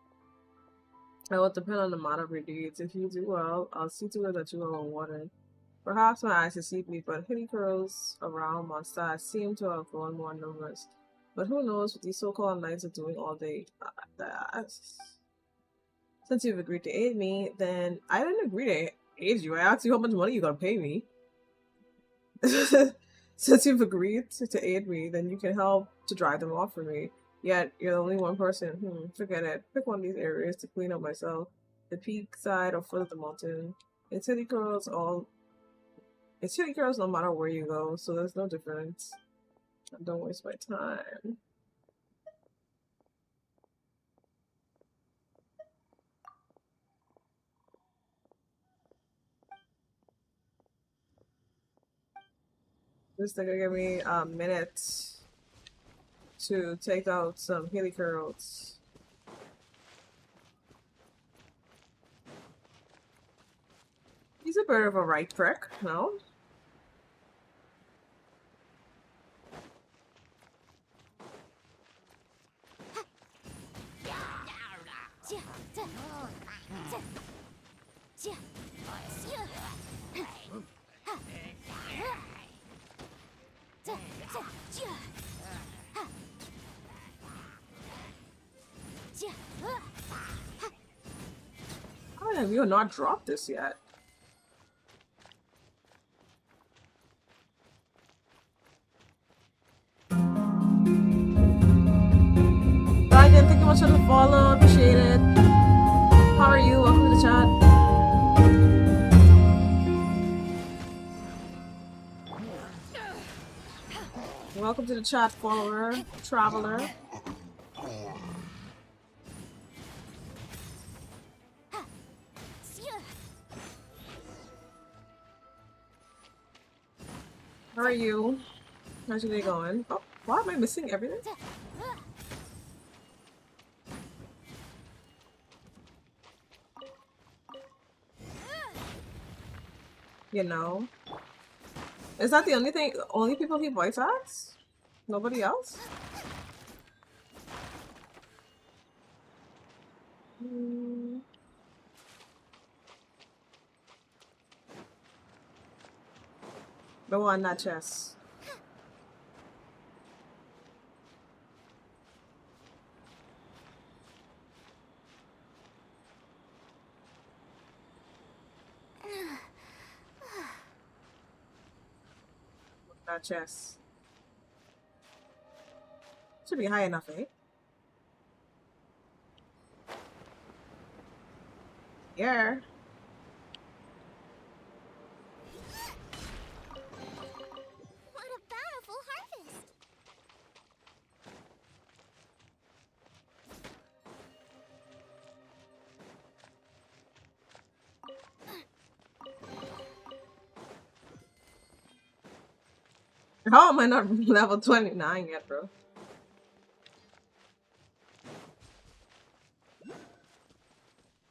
It will depend on the amount of your deeds. If you do well, I'll see to it that you are rewarded. Perhaps my eyes deceive me, but hitty curls around Mondstadt seem to have grown more numerous. But who knows what these so-called knights are doing all day? Since you've agreed to aid me, then I didn't agree to aid you. I asked you how much money you gonna pay me. Since you've agreed to aid me, then you can help to drive them off for me. Yet, you're the only one person. Forget it. Pick one of these areas to clean up myself. The peak side or foot of the mountain. It's hitty curls no matter where you go, so there's no difference. Don't waste my time. This thing will give me a minute to take out some hilly curls. He's a bit of a right prick, no? How have you not dropped this yet? Dragon, thank you much for the follow, appreciate it. How are you? Welcome to the chat. Welcome to the chat, follower, traveler. How are you? How's your day going? Oh, why am I missing everything? You know? Is that the only thing? Only people he voice acts? Nobody else? Hmm. The one that chess. That chess. Should be high enough, eh? Yeah. What a bountiful harvest! How am I not level 29 yet, bro?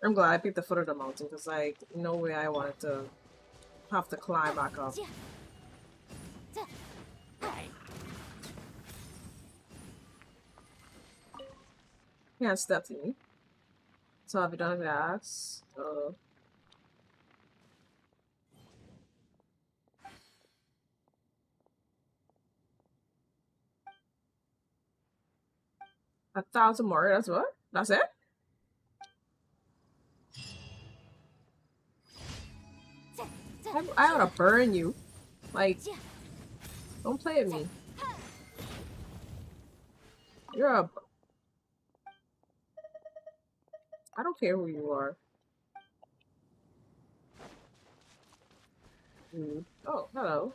I'm glad I picked the foot of the mountain because, like, no way I wanted to have to climb back up. Can't step to me. So have you done that? Uh, 1,000 more. That's what? That's it? I ought to burn you. Like, don't play with me. You're a... I don't care who you are. Oh, hello.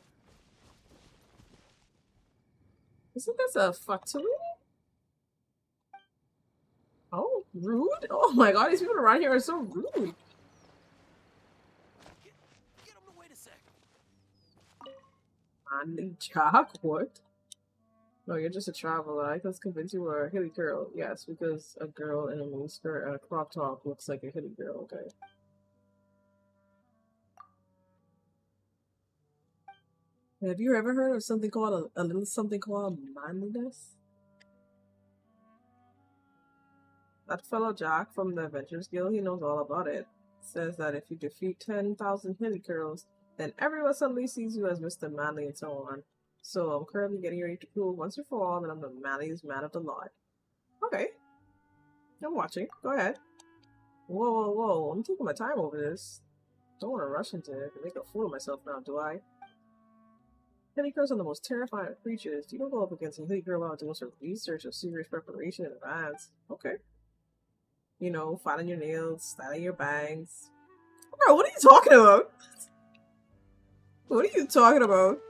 Isn't this a factory? Oh, rude? Oh my god, these people around here are so rude. Get him to wait a sec. Manly Jack? What? No, you're just a traveler. I was convinced you were a hilly girl. Yes, because a girl in a mini skirt and a crop top looks like a hilly girl, okay? Have you ever heard of something called a little something called manliness? That fellow Jack from the Adventures Guild, he knows all about it. Says that if you defeat 10,000 hilly girls, then everyone suddenly sees you as Mr. Manly and so on. So I'm currently getting ready to prove once and for all that I'm the manliest man of the lot. Okay. I'm watching. Go ahead. Whoa, whoa, whoa. I'm taking my time over this. Don't want to rush into it and make a fool of myself now, do I? Hilly girls are the most terrifying of creatures. You don't go up against a hilly girl without doing some research or serious preparation in advance. Okay. You know, filing your nails, styling your bangs. Bro, what are you talking about? What are you talking about?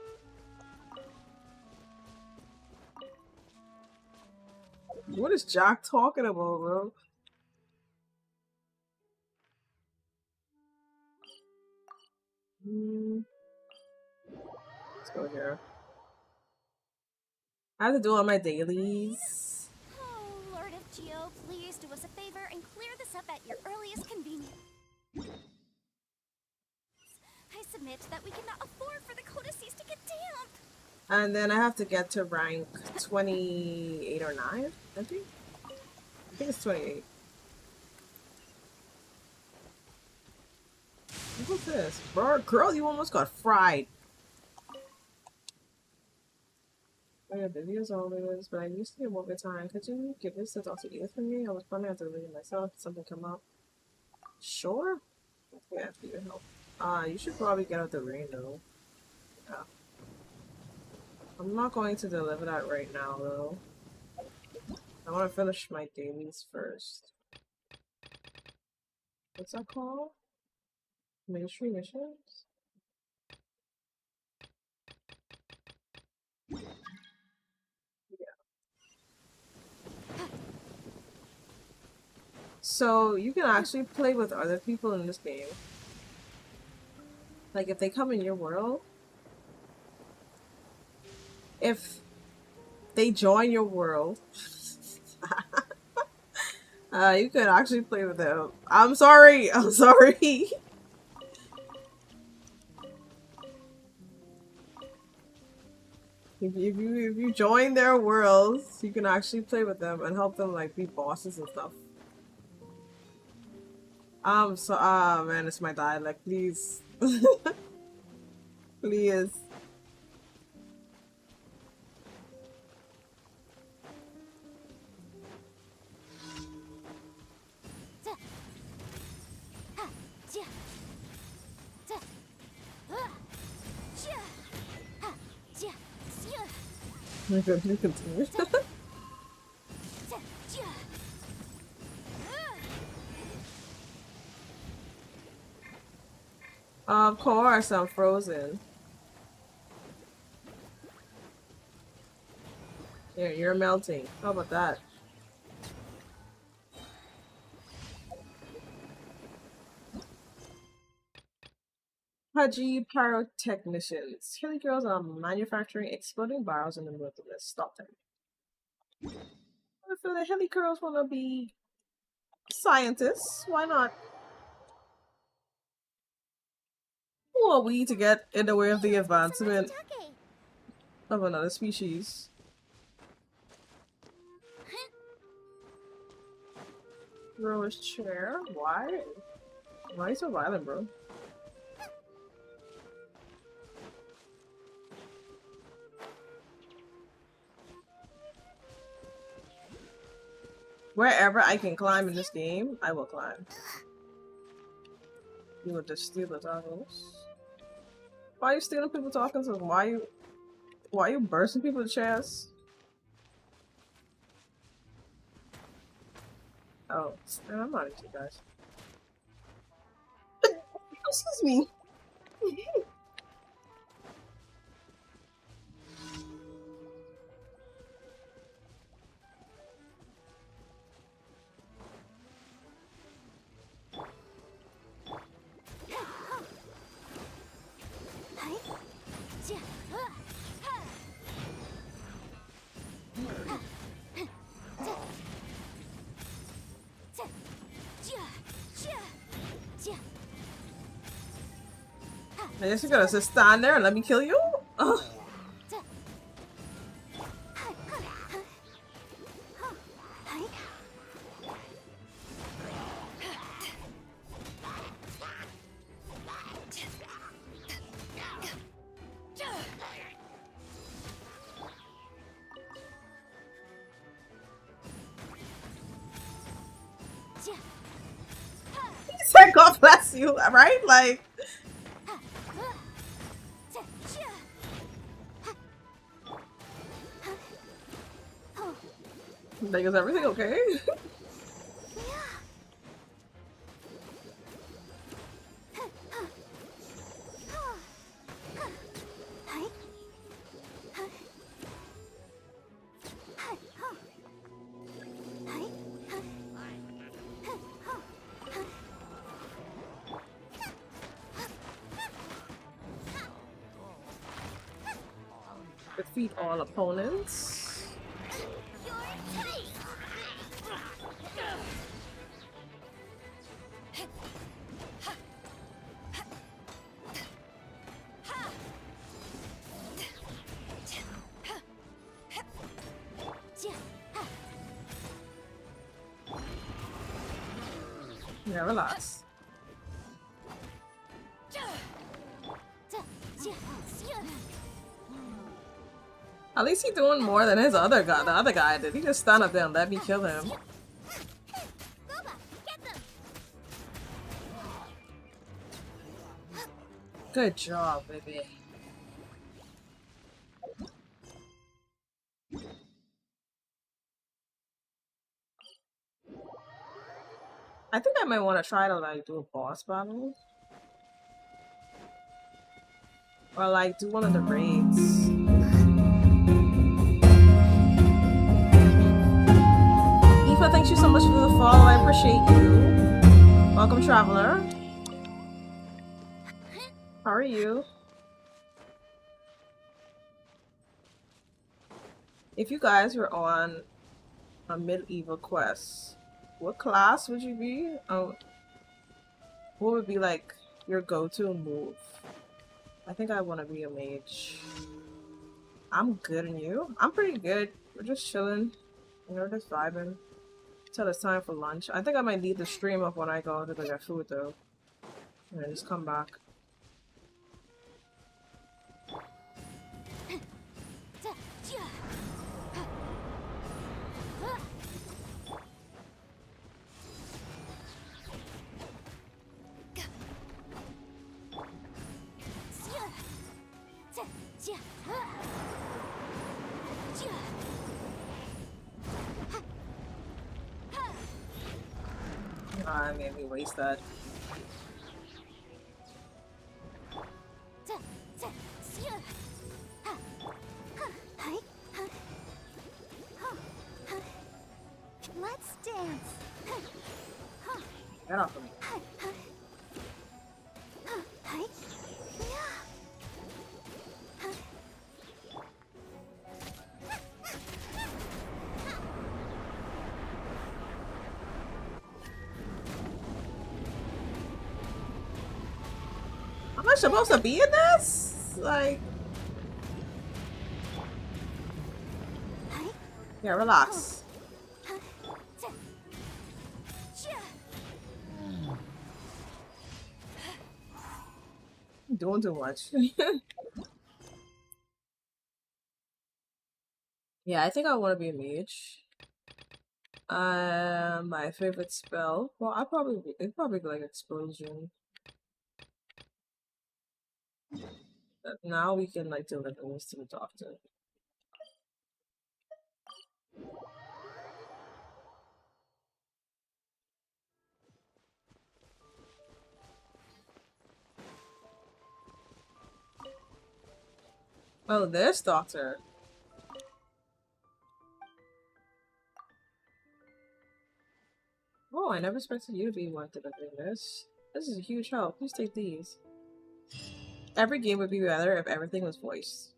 What is Jack talking about, bro? Let's go here. I have to do all my dailies. Oh, Lord of Geo, please do us a favor and clear this up at your earliest convenience. I submit that we cannot afford for the codices to get damp. And then I have to get to rank 28 or 9, I think. I think it's 28. What's this? Bro, girl, you almost got fried. I got busy as always, but I used to get more good time. Could you give this to Dr. Edith for me? I was planning on doing it myself. Did something come up? Sure. Yeah, for your help. You should probably get out the rain though. Yeah. I'm not going to deliver that right now though. I want to finish my dailies first. What's that called? Ministry missions? So you can actually play with other people in this game. Like if they come in your world, if they join your world, you could actually play with them. I'm sorry. I'm sorry. If you join their worlds, you can actually play with them and help them like be bosses and stuff. So man, it's my dialect. Please, please. My God, you continue. Of course, I'm frozen. Here, you're melting. How about that? Haji pyrotechnicians. Hilly girls are manufacturing exploding barrels in the wilderness. Stop them. I feel the Hilly girls want to be scientists. Why not? Who are we to get in the way of the advancement of another species? Throw his chair? Why? Why are you so violent, bro? Wherever I can climb in this game, I will climb. You will just steal the tacos. Why are you stealing people's tacos? Why are you bursting people's chests? Oh, man, I'm not into you guys. Excuse me. I guess you're gonna just stand there and let me kill you? Ugh. He said, God bless you, right? Like, is everything okay? Defeat all opponents. Yeah, relax. At least he's doing more than his other guy. The other guy did. He just stand up there and let me kill him. Good job, baby. I think I might want to try to like do a boss battle. Or like do one of the raids. Aoife, thank you so much for the follow. I appreciate you. Welcome, traveler. How are you? If you guys were on a medieval quest, what class would you be? What would be like your go-to move? I think I want to be a mage. I'm good, and you? I'm pretty good. We're just chilling. We're just vibing till it's time for lunch. I think I might leave the stream up when I go to get food though, and then just come back. I made me waste that. Let's dance. Get off of me. Am I supposed to be in this? Like, yeah, relax. I'm doing too much. Yeah, I think I want to be a mage. My favorite spell. Well, it'd probably be like explosion. But now we can like deliver this to the doctor. Oh, this doctor. Oh, I never expected you to be one delivering this. This is a huge help. Please take these. Every game would be better if everything was voiced.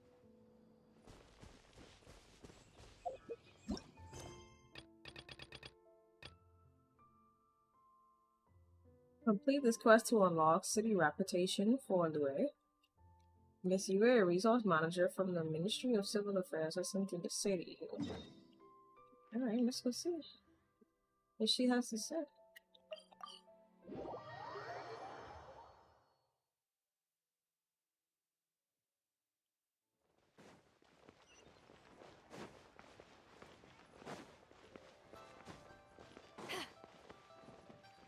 Complete this quest to unlock city reputation for Lue. Miss Yue, a resource manager from the Ministry of Civil Affairs, has sent to the city. Alright, let's go see what she has to say.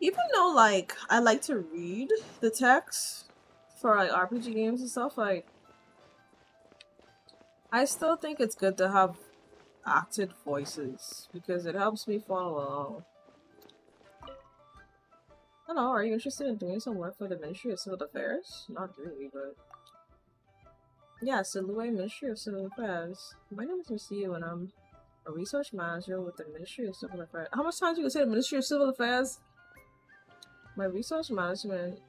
Even though, like, I like to read the text for, like, RPG games and stuff, like, I still think it's good to have acted voices because it helps me follow along. I don't know, are you interested in doing some work for the Ministry of Civil Affairs? Not really, but... Yeah, Silhouette Ministry of Civil Affairs. My name is Lucia and I'm a research manager with the Ministry of Civil Affairs. How much times you can say the Ministry of Civil Affairs? My resource management,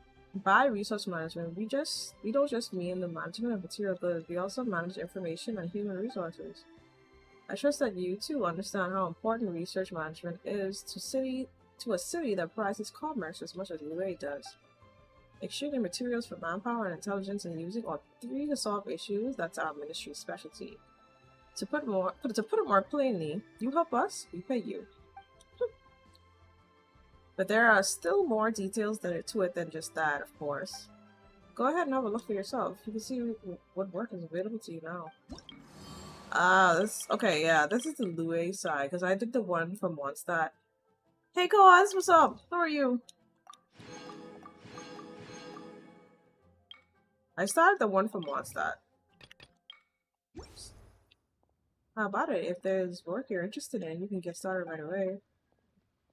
by resource management, we don't just mean the management of material goods, we also manage information and human resources. I trust that you too understand how important research management is to a city that prizes commerce as much as UA does. Extracting materials for manpower and intelligence and using all three to solve issues, that's our ministry's specialty. To put it more plainly, you help us, we pay you. But there are still more details to it than just that, of course. Go ahead and have a look for yourself. You can see what work is available to you now. Okay, yeah, this is the Lue side, because I did the one from Mondstadt. Hey, Goaz, what's up? How are you? I started the one from Mondstadt. How about it? If there's work you're interested in, you can get started right away.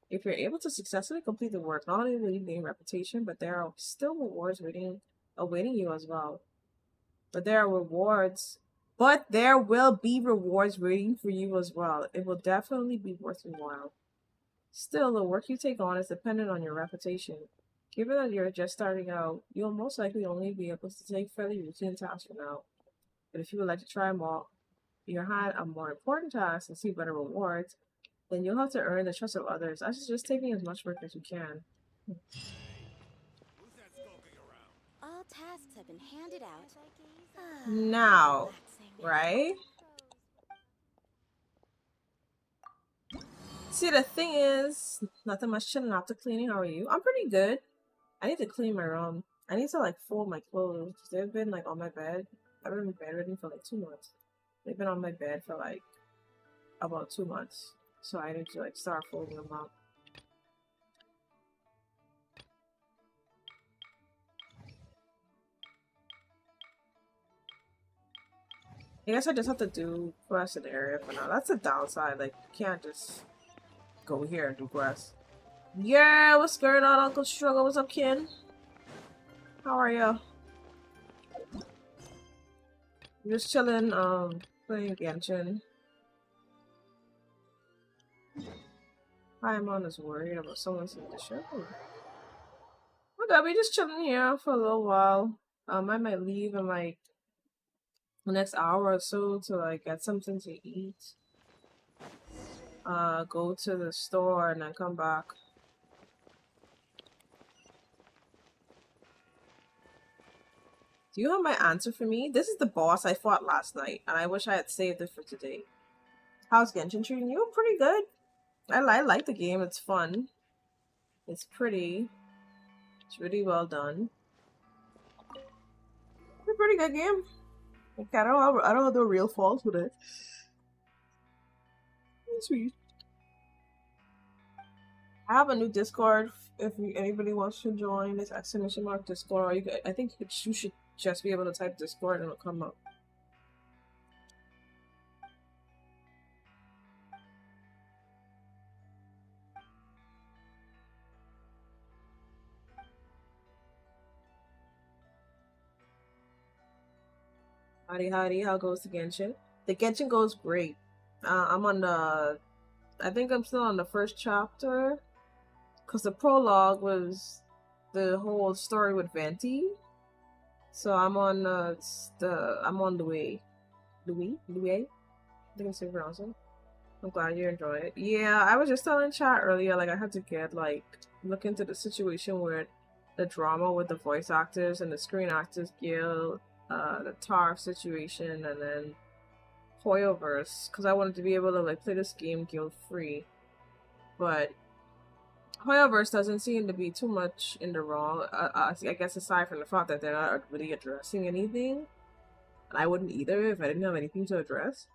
If you're able to successfully complete the work, not only will you gain reputation, but there are still rewards awaiting you as well. But there will be rewards waiting for you as well. It will definitely be worth your while. Still, the work you take on is dependent on your reputation. Given that you're just starting out, you'll most likely only be able to take fairly routine tasks for now. But if you would like to try more, your hand a more important task and see better rewards, then you'll have to earn the trust of others. I suggest taking as much work as you can. All tasks have been handed out. Now, Relaxing. right? See, the thing is, nothing much chilling after cleaning. How are you? I'm pretty good. I need to clean my room. I need to like fold my clothes. They've been like on my bed. I've been bedridden for like 2 months. They've been on my bed for like about 2 months. So I need to like start folding them up. I guess I just have to do quests in the area for now. That's the downside. Like, you can't just go here and do quests. Yeah, what's going on, Uncle Struggle? What's up, Ken? How are you? I'm just chilling, playing Genshin. Paimon is worried about someone's in the show. Okay, we just chilling here for a little while. I might leave in like the next hour or so to like get something to eat. Go to the store and then come back. Do you have my answer for me? This is the boss I fought last night, and I wish I had saved it for today. How's Genshin treating you? Pretty good. I like the game. It's fun. It's pretty. It's really well done. It's a pretty good game. Like, I don't have the real faults with it. It's sweet. I have a new Discord. If anybody wants to join, it's !Discord. Or I think you should just be able to type Discord and it'll come up. Howdy, how goes the Genshin? The Genshin goes great. I'm on the... I think I'm still on the first chapter. Because the prologue was the whole story with Venti. So I'm on I'm on Louis. I think I'm saying pronounce it. I'm glad you enjoy it. Yeah, I was just telling chat earlier, like I had to get like look into the situation with the drama with the voice actors and the Screen Actors Guild, the TARF situation, and then Hoyoverse, because I wanted to be able to like play this game guild free. But Hoyoverse doesn't seem to be too much in the wrong. I guess aside from the fact that they're not really addressing anything, and I wouldn't either if I didn't have anything to address.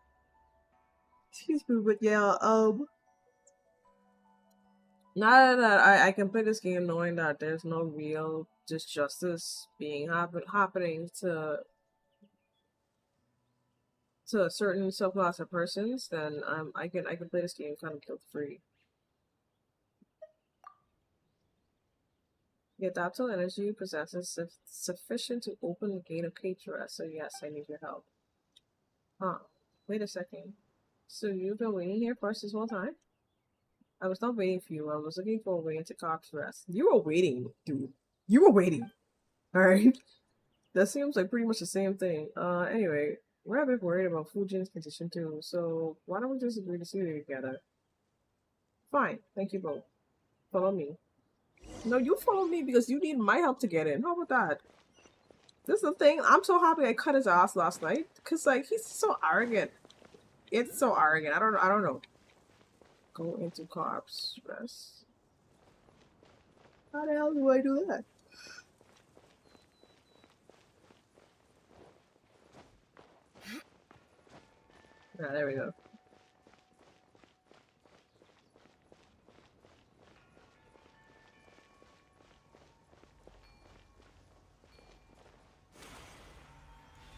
Excuse me, but yeah, now that I can play this game knowing that there's no real justice being happening to a certain subclass of persons, then I can play this game kind of guilt free. The adaptable energy you possess is sufficient to open the gate of Keitra, so yes, I need your help. Huh. Wait a second. So you've been waiting here for us this whole time? I was not waiting for you. I was looking for a way into Cox's Rest. You were waiting, dude. You were waiting. Alright? That seems like pretty much the same thing. Anyway, we're a bit worried about Fujin's condition too, so why don't we just agree to see it together? Fine. Thank you both. Follow me. No, you follow me because you need my help to get in. How about that? This is the thing. I'm so happy I cut his ass last night. Cause like he's so arrogant. It's so arrogant. I don't know. Go into Cox's Rest. How the hell do I do that? Ah, there we go.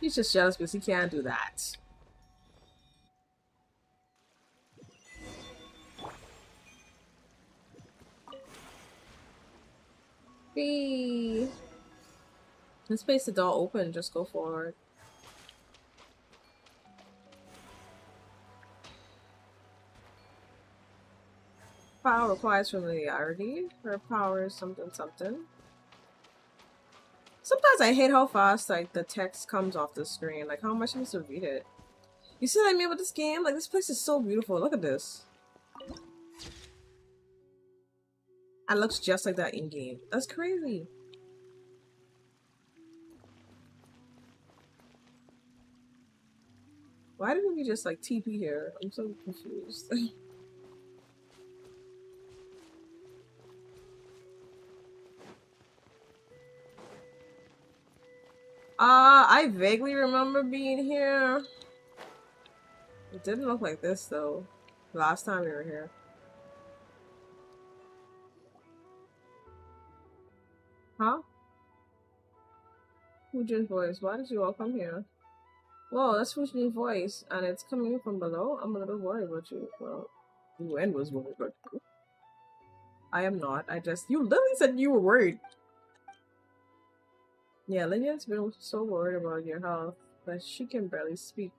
He's just jealous because he can't do that. Be. Let's space the door open, just go forward. Power requires familiarity. Her power is something something. Sometimes I hate how fast like the text comes off the screen. Like how much I need to read it. You see what I mean with this game? Like, this place is so beautiful. Look at this. It looks just like that in game. That's crazy. Why didn't we just like TP here? I'm so confused. I vaguely remember being here. It didn't look like this though. Last time we were here. Huh? Fujin's voice. Why did you all come here? Whoa, that's Fujin's voice, and it's coming from below. I'm a little worried about you. Well, Wen was worried about you. I am not. You literally said you were worried. Yeah, Lydia's been so worried about your health that she can barely speak.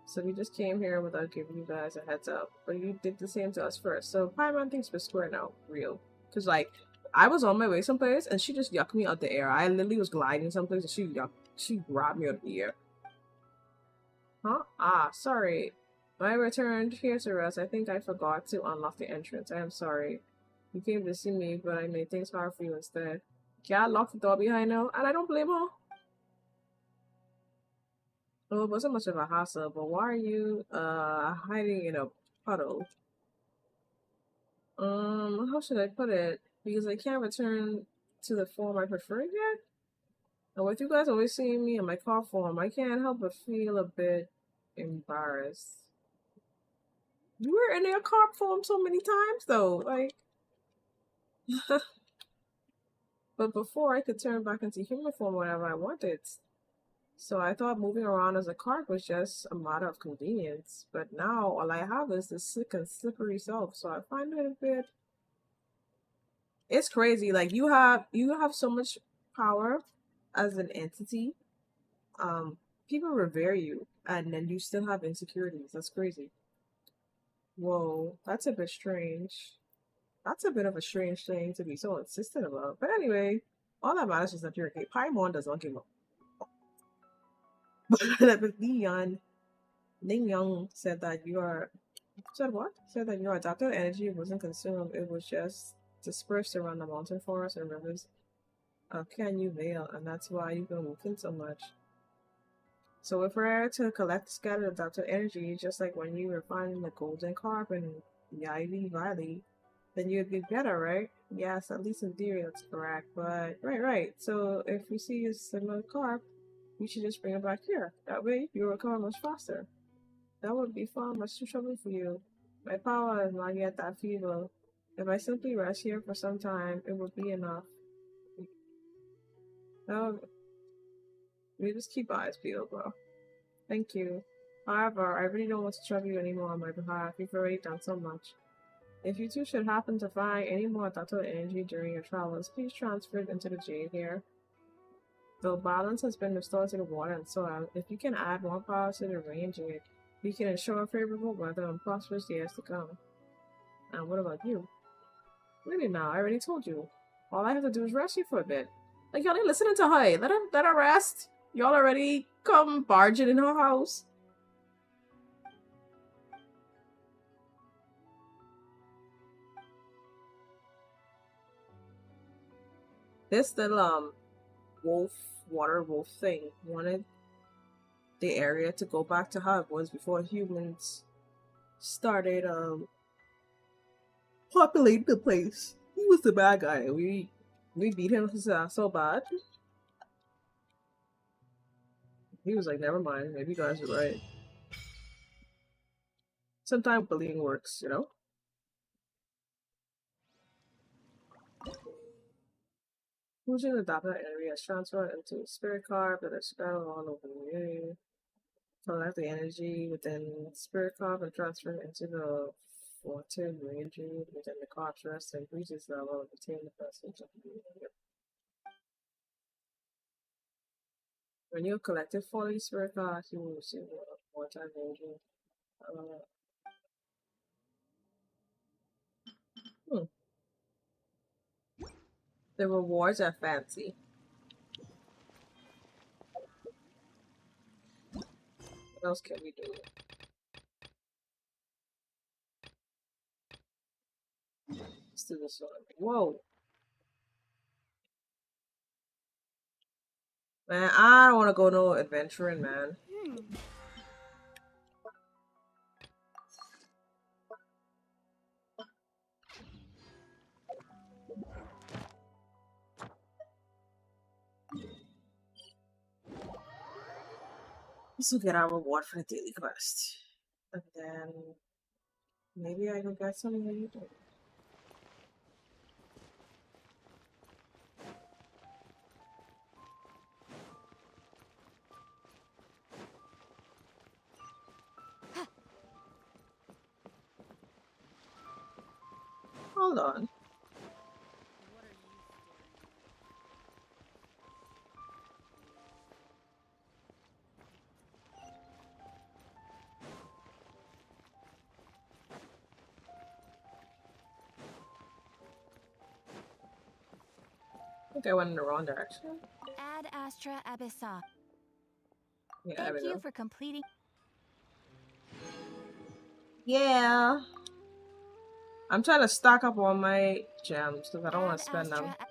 So we just came here without giving you guys a heads up. But you did the same to us first. So Paimon thinks we're square now. Real. Because, like, I was on my way someplace and she just yucked me out the air. I literally was gliding someplace and she grabbed me out of the air. Huh? Ah, sorry. When I returned here to rest, I think I forgot to unlock the entrance. I am sorry. You came to see me, but I made things hard for you instead. Yeah, I locked the door behind her, and I don't blame her. Well, it wasn't much of a hassle, but why are you hiding in a puddle? How should I put it? Because I can't return to the form I prefer yet? And with you guys always seeing me in my car form, I can't help but feel a bit embarrassed. You were in your car form so many times though, like but before I could turn back into human form whenever I wanted. So I thought moving around as a cart was just a matter of convenience. But now all I have is this slick and slippery self, so I find it a bit it's crazy. Like you have so much power as an entity. People revere you and then you still have insecurities. That's crazy. Whoa, that's a bit strange. That's a bit of a strange thing to be so insistent about. But anyway, all that matters is that you're okay. Paimon does not give up. But Ning Young said that you are said what? Said that your adapted energy wasn't consumed, it was just dispersed around the mountain forest and rivers of Canyu Vale, and that's why you've been moving so much. So if we're to collect scattered adapted energy, just like when you were finding the golden carp in the Ivy Valley, then you'd be better, right? Yes, at least in theory that's correct. But right. So if we see a similar carp, we should just bring it back here. That way you'll recover much faster. That would be far much too trouble for you. My power is not yet that feeble. If I simply rest here for some time, it would be enough. No, we just keep our eyes peeled, bro. Thank you. However, I really don't want to trouble you anymore on my behalf. You've already done so much. If you two should happen to find any more adaptable energy during your travels, please transfer it into the jade here. Though balance has been restored to the water and soil, if you can add more power to the rain jade, you can ensure favorable weather and prosperous years to come. And what about you? Really now, I already told you. All I have to do is rest you for a bit. Like, y'all ain't listening to her. Let her rest. Y'all already come barging in her house. This little water wolf thing wanted the area to go back to how it was before humans started populating the place. He was the bad guy. We beat him so bad. He was like, never mind, maybe you guys are right. Sometimes bullying works, you know? Using the adapted area is transferred into a spirit carp that is spread all over the area. Collect the energy within spirit carp and transfer it into the water range within the carp's rest and increases the level of retain the presence of the area. When you have collected 40 spirit cards, you will receive a one-time range. The rewards are fancy. What else can we do? Let's do this one. Whoa. Man, I don't want to go no adventuring, man. This will get our reward for the daily quest. And then maybe I can get something that you do. Hold on. I think I went in the wrong direction. Ad Astra Abyssa. Yeah, Thank there we you go. for completing. Yeah. I'm trying to stock up on my gems because I don't want Ad to spend them. Astra.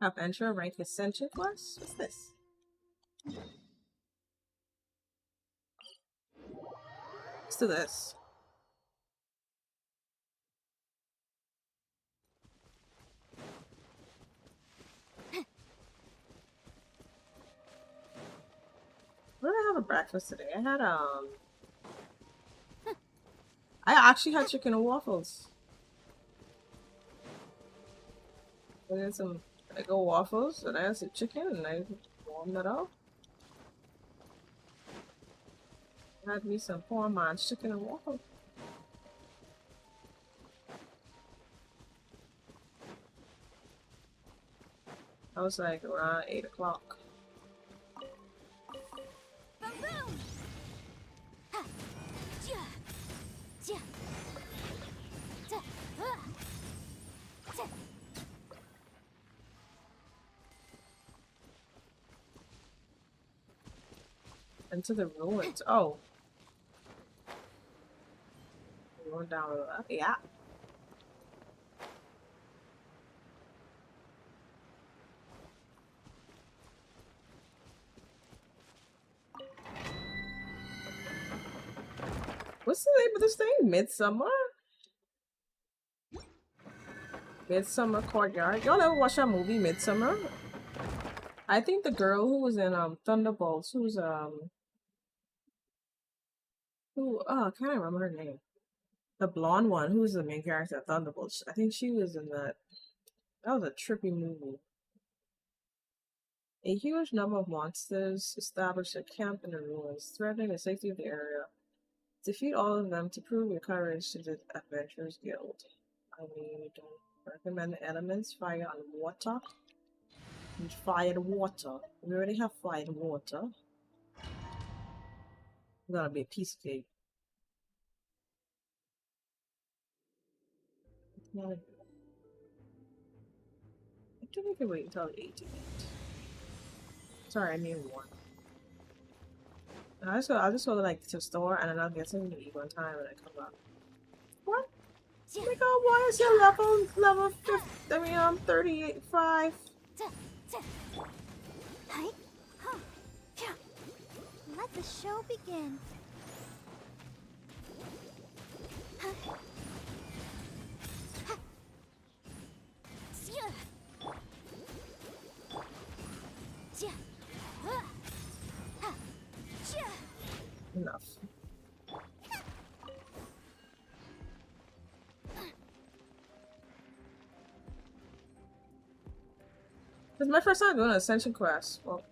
Adventure rank Ascension Quest? What's this? Let's do this. What did I have for breakfast today? I had I actually had chicken and waffles. I did some Eggo waffles and I had some chicken and I warmed it up. I had me some poor man's chicken and waffles. I was like around 8 o'clock. Into the ruins. Oh. We're going down the left. Yeah. What's the name of this thing? Midsummer? Midsummer Courtyard. Y'all ever watch that movie, Midsummer? I think the girl who was in Thunderbolts, who's I can't remember her name. The blonde one, who's the main character of Thunderbolts. I think she was in that. That was a trippy movie. A huge number of monsters established a camp in the ruins, threatening the safety of the area. Defeat all of them to prove your courage to the Adventurers Guild. I need to recommend the elements, fire and water. And fire and water. We already have fire and water. It's gonna be a piece of cake. I think we can wait until 18. Sorry, I mean 1. I'll just go to like to the store and then I'll get something to eat one time when I come back. What? Oh my god, why is your level 50? I mean, I'm 38.5. Let the show begin. Enough. This is my first time doing an Ascension quest. Well,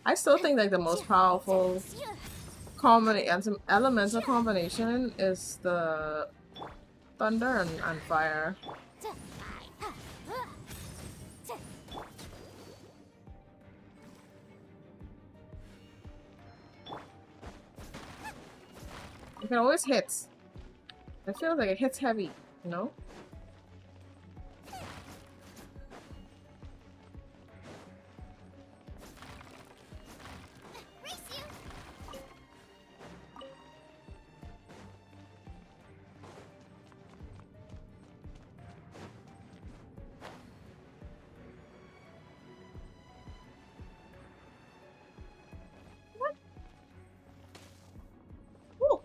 I still think like the most powerful elemental combination is the thunder and fire. You can always hit. It feels like it hits heavy, you know? Woo.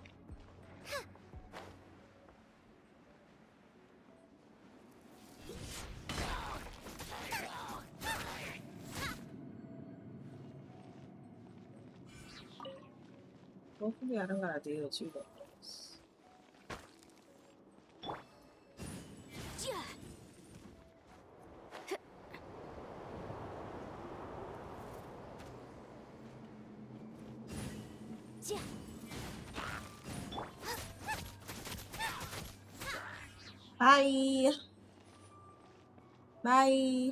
Hopefully I don't gotta deal with you guys. Bye. Bye.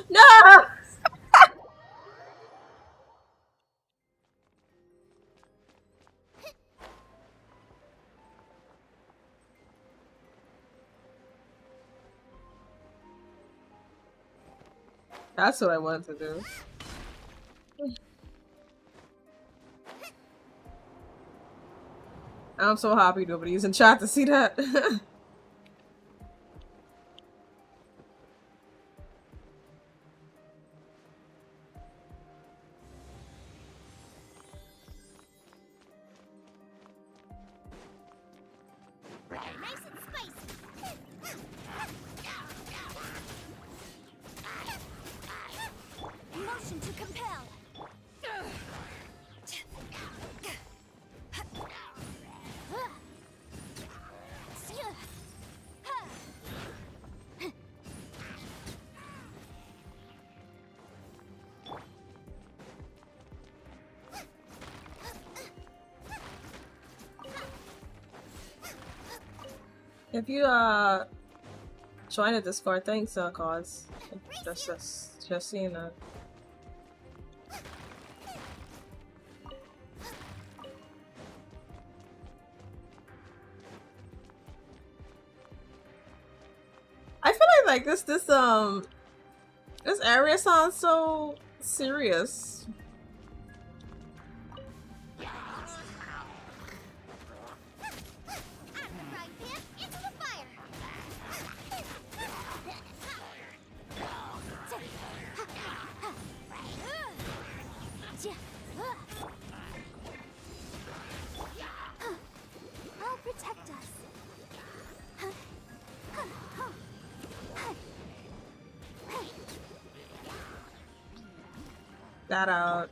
No! That's what I wanted to do. I'm so happy nobody's in chat to see that. Nice and spicy. Motion to compel. If you join the Discord, thanks cause. Just seeing that. I feel like this area sounds so serious. I'll protect us. That out.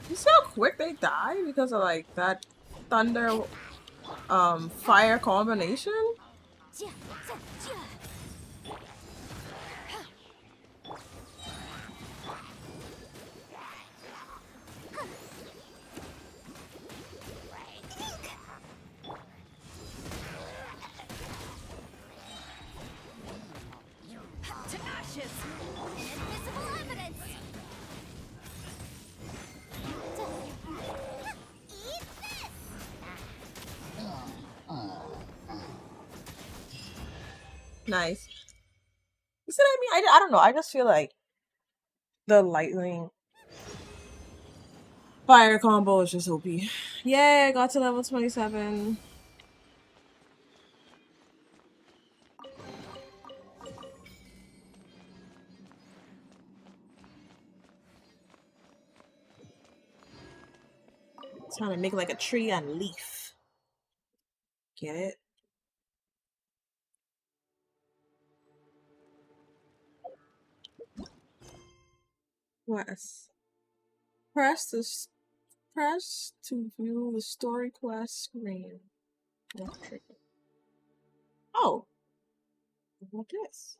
You see how quick they die because of like that thunder fire combination? To ashes! Invisible evidence! Eat this! Nice. You see what I mean? I don't know. I just feel like the lightning fire combo is just OP. Yeah, I got to level 27. Trying to make like a tree and leaf. Get it? Quest. Press to view the story quest screen. Oh, what this?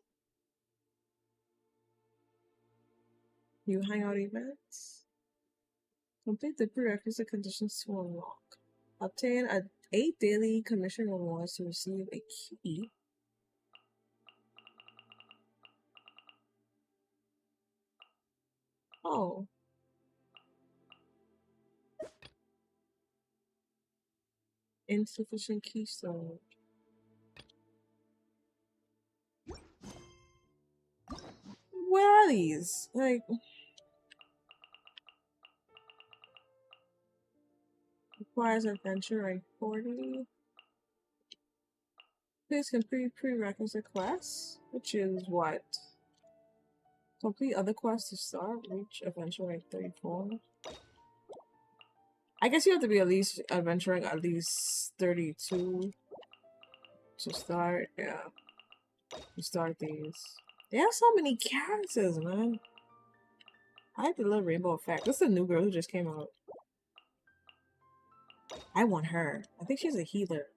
New hangout events. Complete the prerequisite conditions to unlock. Obtain 8 daily commission rewards to receive a key. Oh. Insufficient key storage. Where are these? Like, requires adventure rank 40. Please complete prerequisite quests, which is what? Complete other quests to start. Reach adventure rank 34. I guess you have to be at least adventuring at least 32 to start. Yeah, you start these. They have so many characters, man. I like the little rainbow effect. This is a new girl who just came out. I want her. I think she's a healer.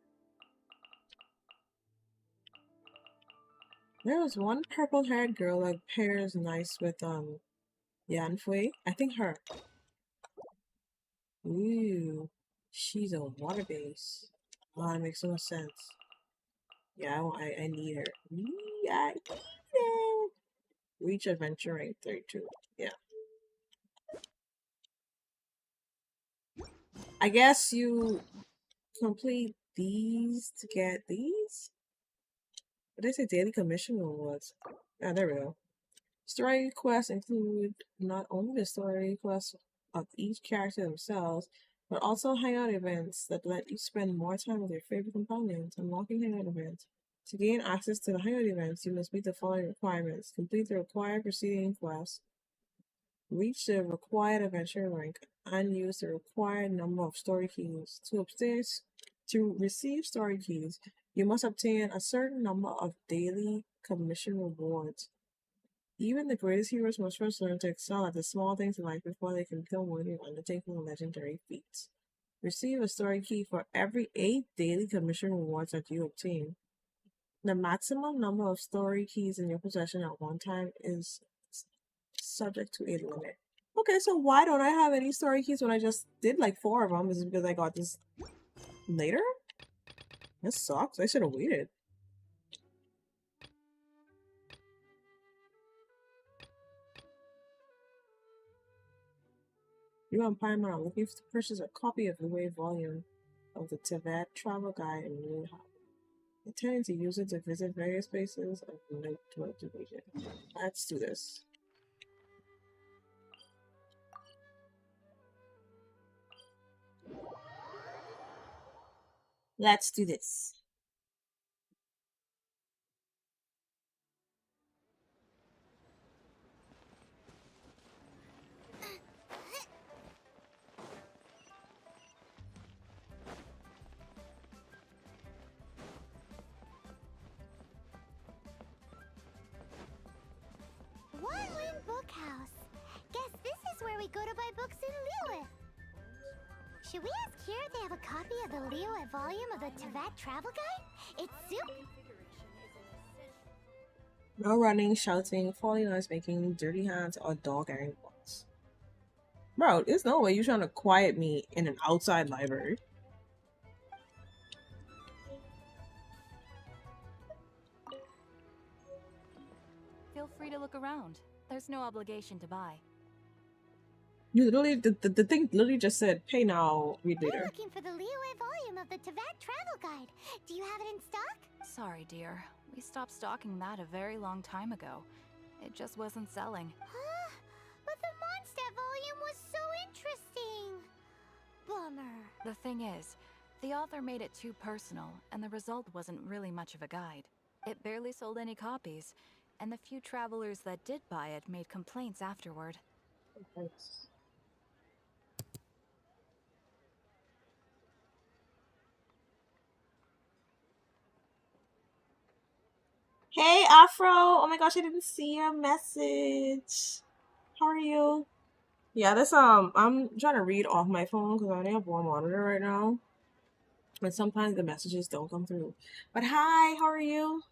There was one purple-haired girl that pairs nice with Yanfui. I think her. Ooh, she's a water base. Oh, that makes so much sense. Yeah, I need her. Yeah, I need her. Reach adventure rank 32. Yeah. I guess you complete these to get these? But they say daily commission rewards. Ah, there we go. Story quests include not only the story quests of each character themselves, but also hangout events that let you spend more time with your favorite companions. Unlocking hangout events. To gain access to the hangout events, you must meet the following requirements. Complete the required preceding quests, reach the required adventure rank, and use the required number of story keys. To receive story keys, you must obtain a certain number of daily commission rewards. Even the greatest heroes must first learn to excel at the small things in life before they can feel worthy of undertaking legendary feats. Receive a story key for every 8 daily commission rewards that you obtain. The maximum number of story keys in your possession at one time is subject to a limit. Okay, so why don't I have any story keys when I just did like 4 of them? Is it because I got this later? This sucks. I should have waited. You and Paimon are looking to purchase a copy of the Way volume of the Tibet Travel Guide in New York. Intending to use it to visit various places of note to education. Let's do this. Let's do this. One-Win Bookhouse. Guess this is where we go to buy books in Liyue. Should we ask here if they have a copy of the Liyue volume of the Tibet Travel Guide? It's super... No running, shouting, falling eyes, making dirty hands, or dog angles. Bro, there's no way you're trying to quiet me in an outside library. Feel free to look around. There's no obligation to buy. You literally, the thing literally just said, pay now, read We're later. looking for the Liyue volume of the Tibet Travel Guide. Do you have it in stock? Sorry, dear. We stopped stocking that a very long time ago. It just wasn't selling. Huh? But the Mondstadt volume was so interesting. Bummer. The thing is, the author made it too personal, and the result wasn't really much of a guide. It barely sold any copies, and the few travelers that did buy it made complaints afterward. Thanks. Hey, Afro. Oh my gosh, I didn't see your message. How are you? Yeah, this I'm trying to read off my phone because I only have one monitor right now, and sometimes the messages don't come through. But hi, how are you?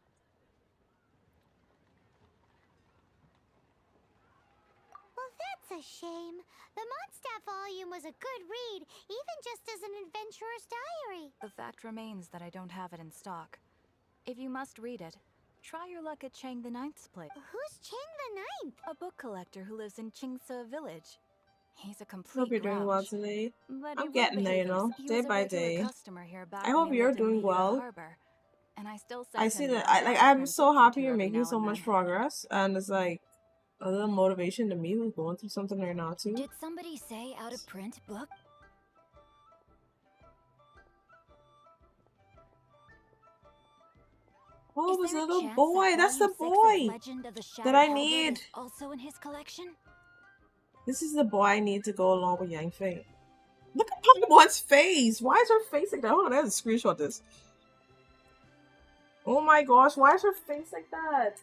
Well, that's a shame. The Mondstadt volume was a good read, even just as an adventurer's diary. The fact remains that I don't have it in stock. If you must read it, try your luck at Chang the Ninth's place. Who's Chang the Ninth? A book collector who lives in Chingsa village. He's a Hope complete you're doing well grouch. today. But he I'm will getting there, behave you know, He day was a by regular day. customer here back I when hope he you're lived in doing Liyue well. Harbor. And I still I send see him the that. odd letter I'm print so books or happy two you're every making now so and much then. progress, and it's like a little motivation to me who's going through something right now too. Did somebody say out of print book? Oh, Is this there a little chance boy. that That's the volume 6 of boy Legend of the that Shattered I Halberd need. is also in his collection? This is the boy I need to go along with Yang Fei. Look at Pokemon's face. Why is her face like that? Hold on, I have to screenshot this. Oh my gosh, why is her face like that?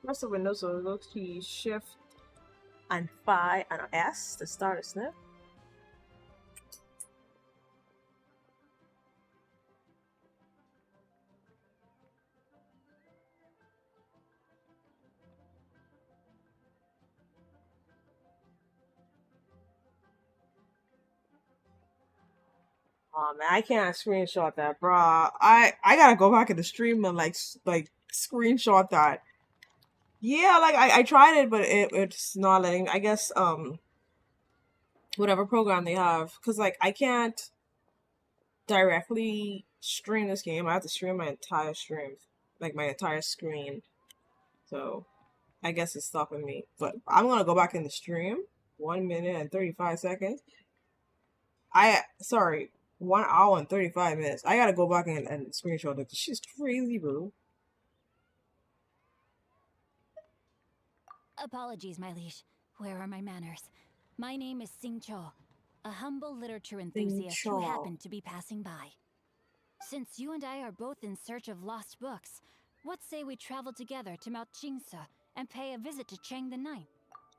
Press the window so it looks key shift and 5 and S to start a snip. Oh man, I can't screenshot that, bruh. I gotta go back in the stream and like screenshot that. Yeah, like I tried it, but it's not letting. I guess whatever program they have, because like I can't directly stream this game. I have to stream my entire stream, like my entire screen. So I guess it's stopping me. But I'm gonna go back in the stream. 1 minute and 35 seconds. Sorry, 1 hour and 35 minutes. I gotta go back and screenshot it. She's crazy, bro. Apologies, my liege. Where are my manners? My name is Sing Cho, a humble literature enthusiast who happened to be passing by. Since you and I are both in search of lost books, what say we travel together to Mount Jingsa and pay a visit to Chang the Ninth?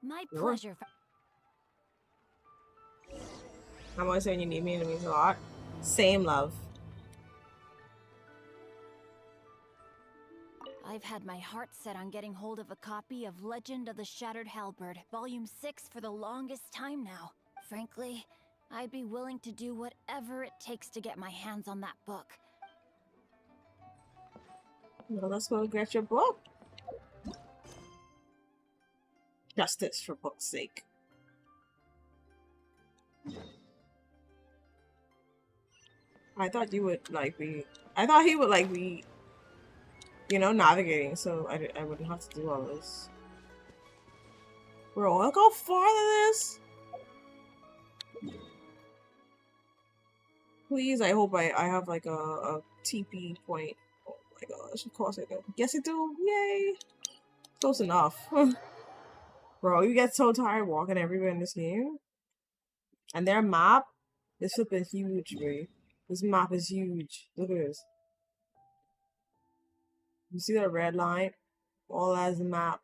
My pleasure. I'm always saying you need me, and it means a lot. Same love. I've had my heart set on getting hold of a copy of Legend of the Shattered Halberd, Volume 6 for the longest time now. Frankly, I'd be willing to do whatever it takes to get my hands on that book. Well, let's go get your book. Justice, for book's sake. I thought you would like be. I thought he would like be. You know, navigating, so I wouldn't have to do all this. Bro, look how far than this. Please, I hope I have like a TP point. Oh my gosh, of course I do. Yes, I do. Yay! Close enough. Bro, you get so tired walking everywhere in this game. And their map is flipping huge, bro. This map is huge. Look at this. You see that red line? All as a map.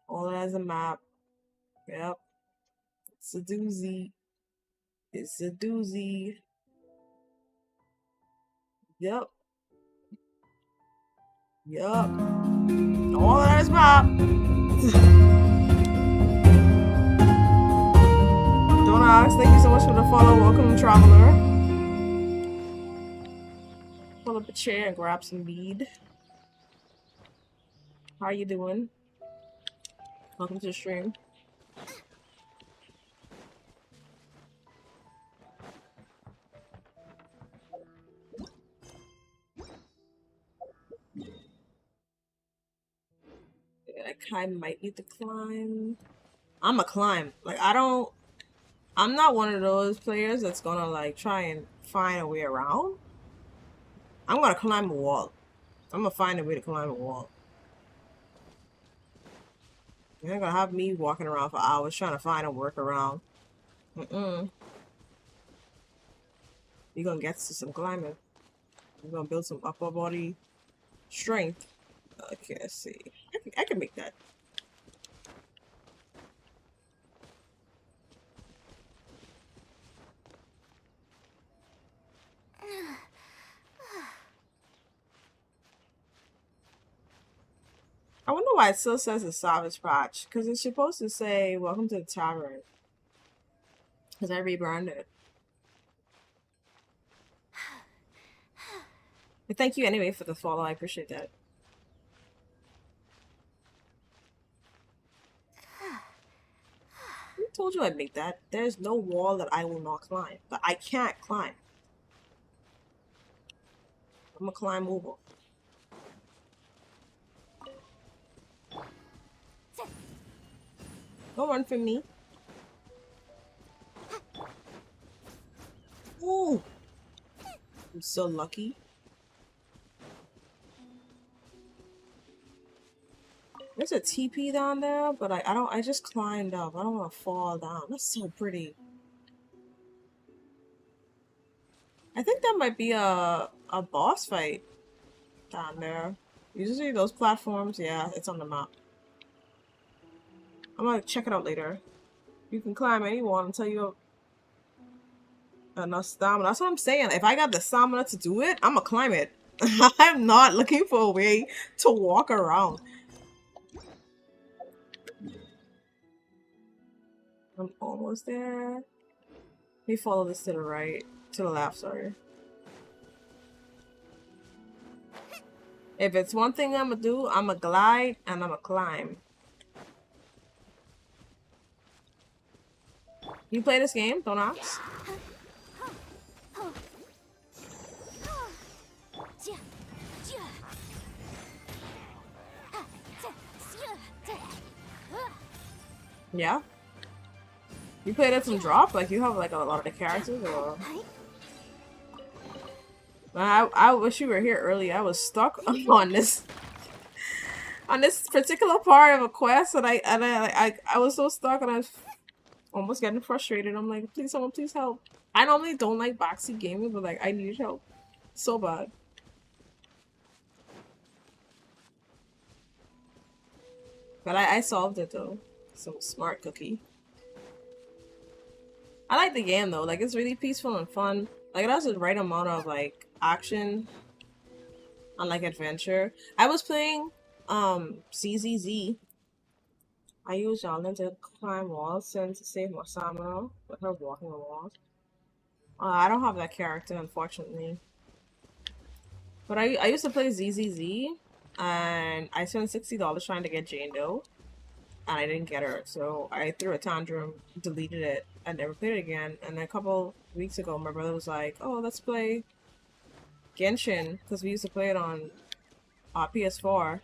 All as a map. Yep. It's a doozy. It's a doozy. Yep. Yup. All that is map. Don't ask. Thank you so much for the follow. Welcome, traveler. Pull up a chair and grab some weed. How you doing? Welcome to the stream. I kind of might need to climb. I'm a climb. Like I don't. I'm not one of those players that's gonna like try and find a way around. I'm gonna climb a wall. I'm gonna find a way to climb a wall. You're not gonna have me walking around for hours trying to find a workaround. You're gonna get to some climbing. You're gonna build some upper body strength. Okay, let's see. I can make that. I wonder why it still says the Savage Patch. Because it's supposed to say, welcome to the tavern. Because I reburned it. But thank you anyway for the follow. I appreciate that. Who told you I'd make that? There's no wall that I will not climb. But I can't climb. I'm gonna climb over. Don't run from me. Ooh! I'm so lucky. There's a TP down there, but I just climbed up. I don't want to fall down. That's so pretty. I think that might be a boss fight down there. Usually those platforms, yeah, it's on the map. I'm gonna check it out later. You can climb any wall until you have enough stamina. That's what I'm saying. If I got the stamina to do it, I'm gonna climb it. I'm not looking for a way to walk around. I'm almost there. Let me follow this to the right. To the left, sorry. If it's one thing I'm gonna do, I'm gonna glide and I'm gonna climb. You play this game? Don't ask. Yeah? You played it from drop? Like you have like a lot of the characters or... I wish you were here early. I was stuck on this particular part of a quest and I was so stuck and I was almost getting frustrated. I'm like, please someone please help. I normally don't like backseat gaming, but like I needed help so bad. But I solved it though. Some smart cookie. I like the game though. Like it's really peaceful and fun. Like it has the right amount of like action and like adventure. I was playing CZZ. I use Jalen to climb walls and to save more stamina with her walking on walls. I don't have that character unfortunately. But I used to play ZZZ and I spent $60 trying to get Jane Doe. And I didn't get her, so I threw a tantrum, deleted it, and never played it again. And then a couple weeks ago, my brother was like, "Oh, let's play Genshin," because we used to play it on PS4.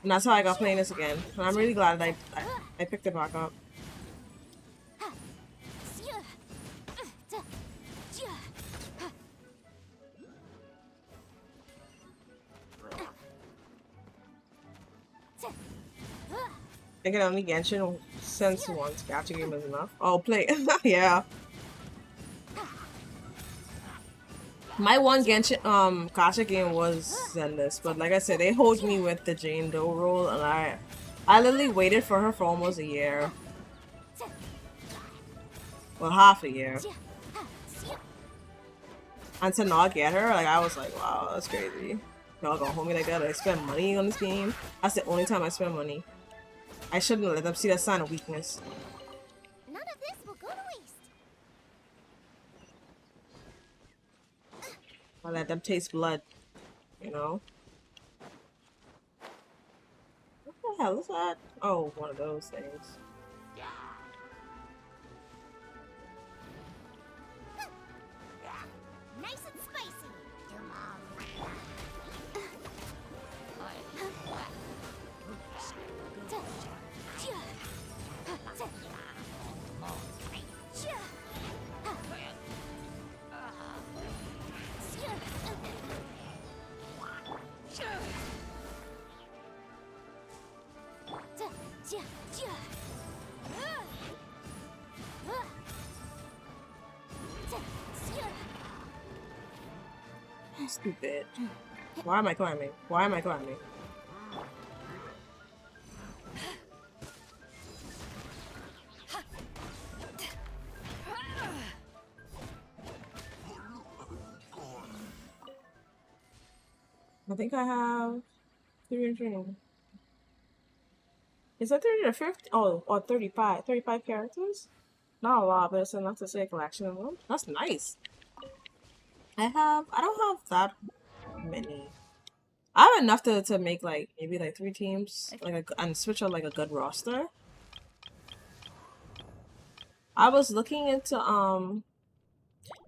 And that's how I got playing this again. And I'm really glad that I picked it back up. I can only Genshin since once gacha game is enough. Oh, play. Yeah. My one Genshin gacha game was Zenless, but like I said, they hold me with the Jane Doe role, and I literally waited for her for almost a year. Well, half a year. And to not get her, like I was like, wow, that's crazy. Y'all gonna hold me like that? I spend money on this game. That's the only time I spend money. I shouldn't let them see that sign of weakness. None of this will go to waste. I let them taste blood, you know? What the hell is that? Oh, one of those things. Nice and spicy. Your mom. Stupid. Why am I climbing? Why am I climbing? I think I have 300. Is that 350? Oh, or 35. 35 characters? Not a lot, but it's enough to say a collection of them. That's nice. I don't have that many. I have enough to make like maybe like 3 teams, like and switch out like a good roster. I was looking into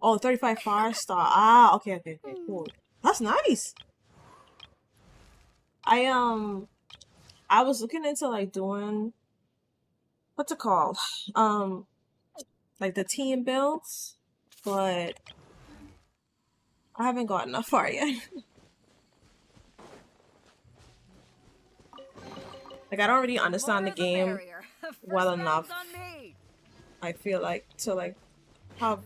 35 5-star. Ah, okay, cool. That's nice. I was looking into like doing what's it called? Like the team builds, but I haven't gotten that far yet. Like I don't really understand the game well enough. I feel like to like have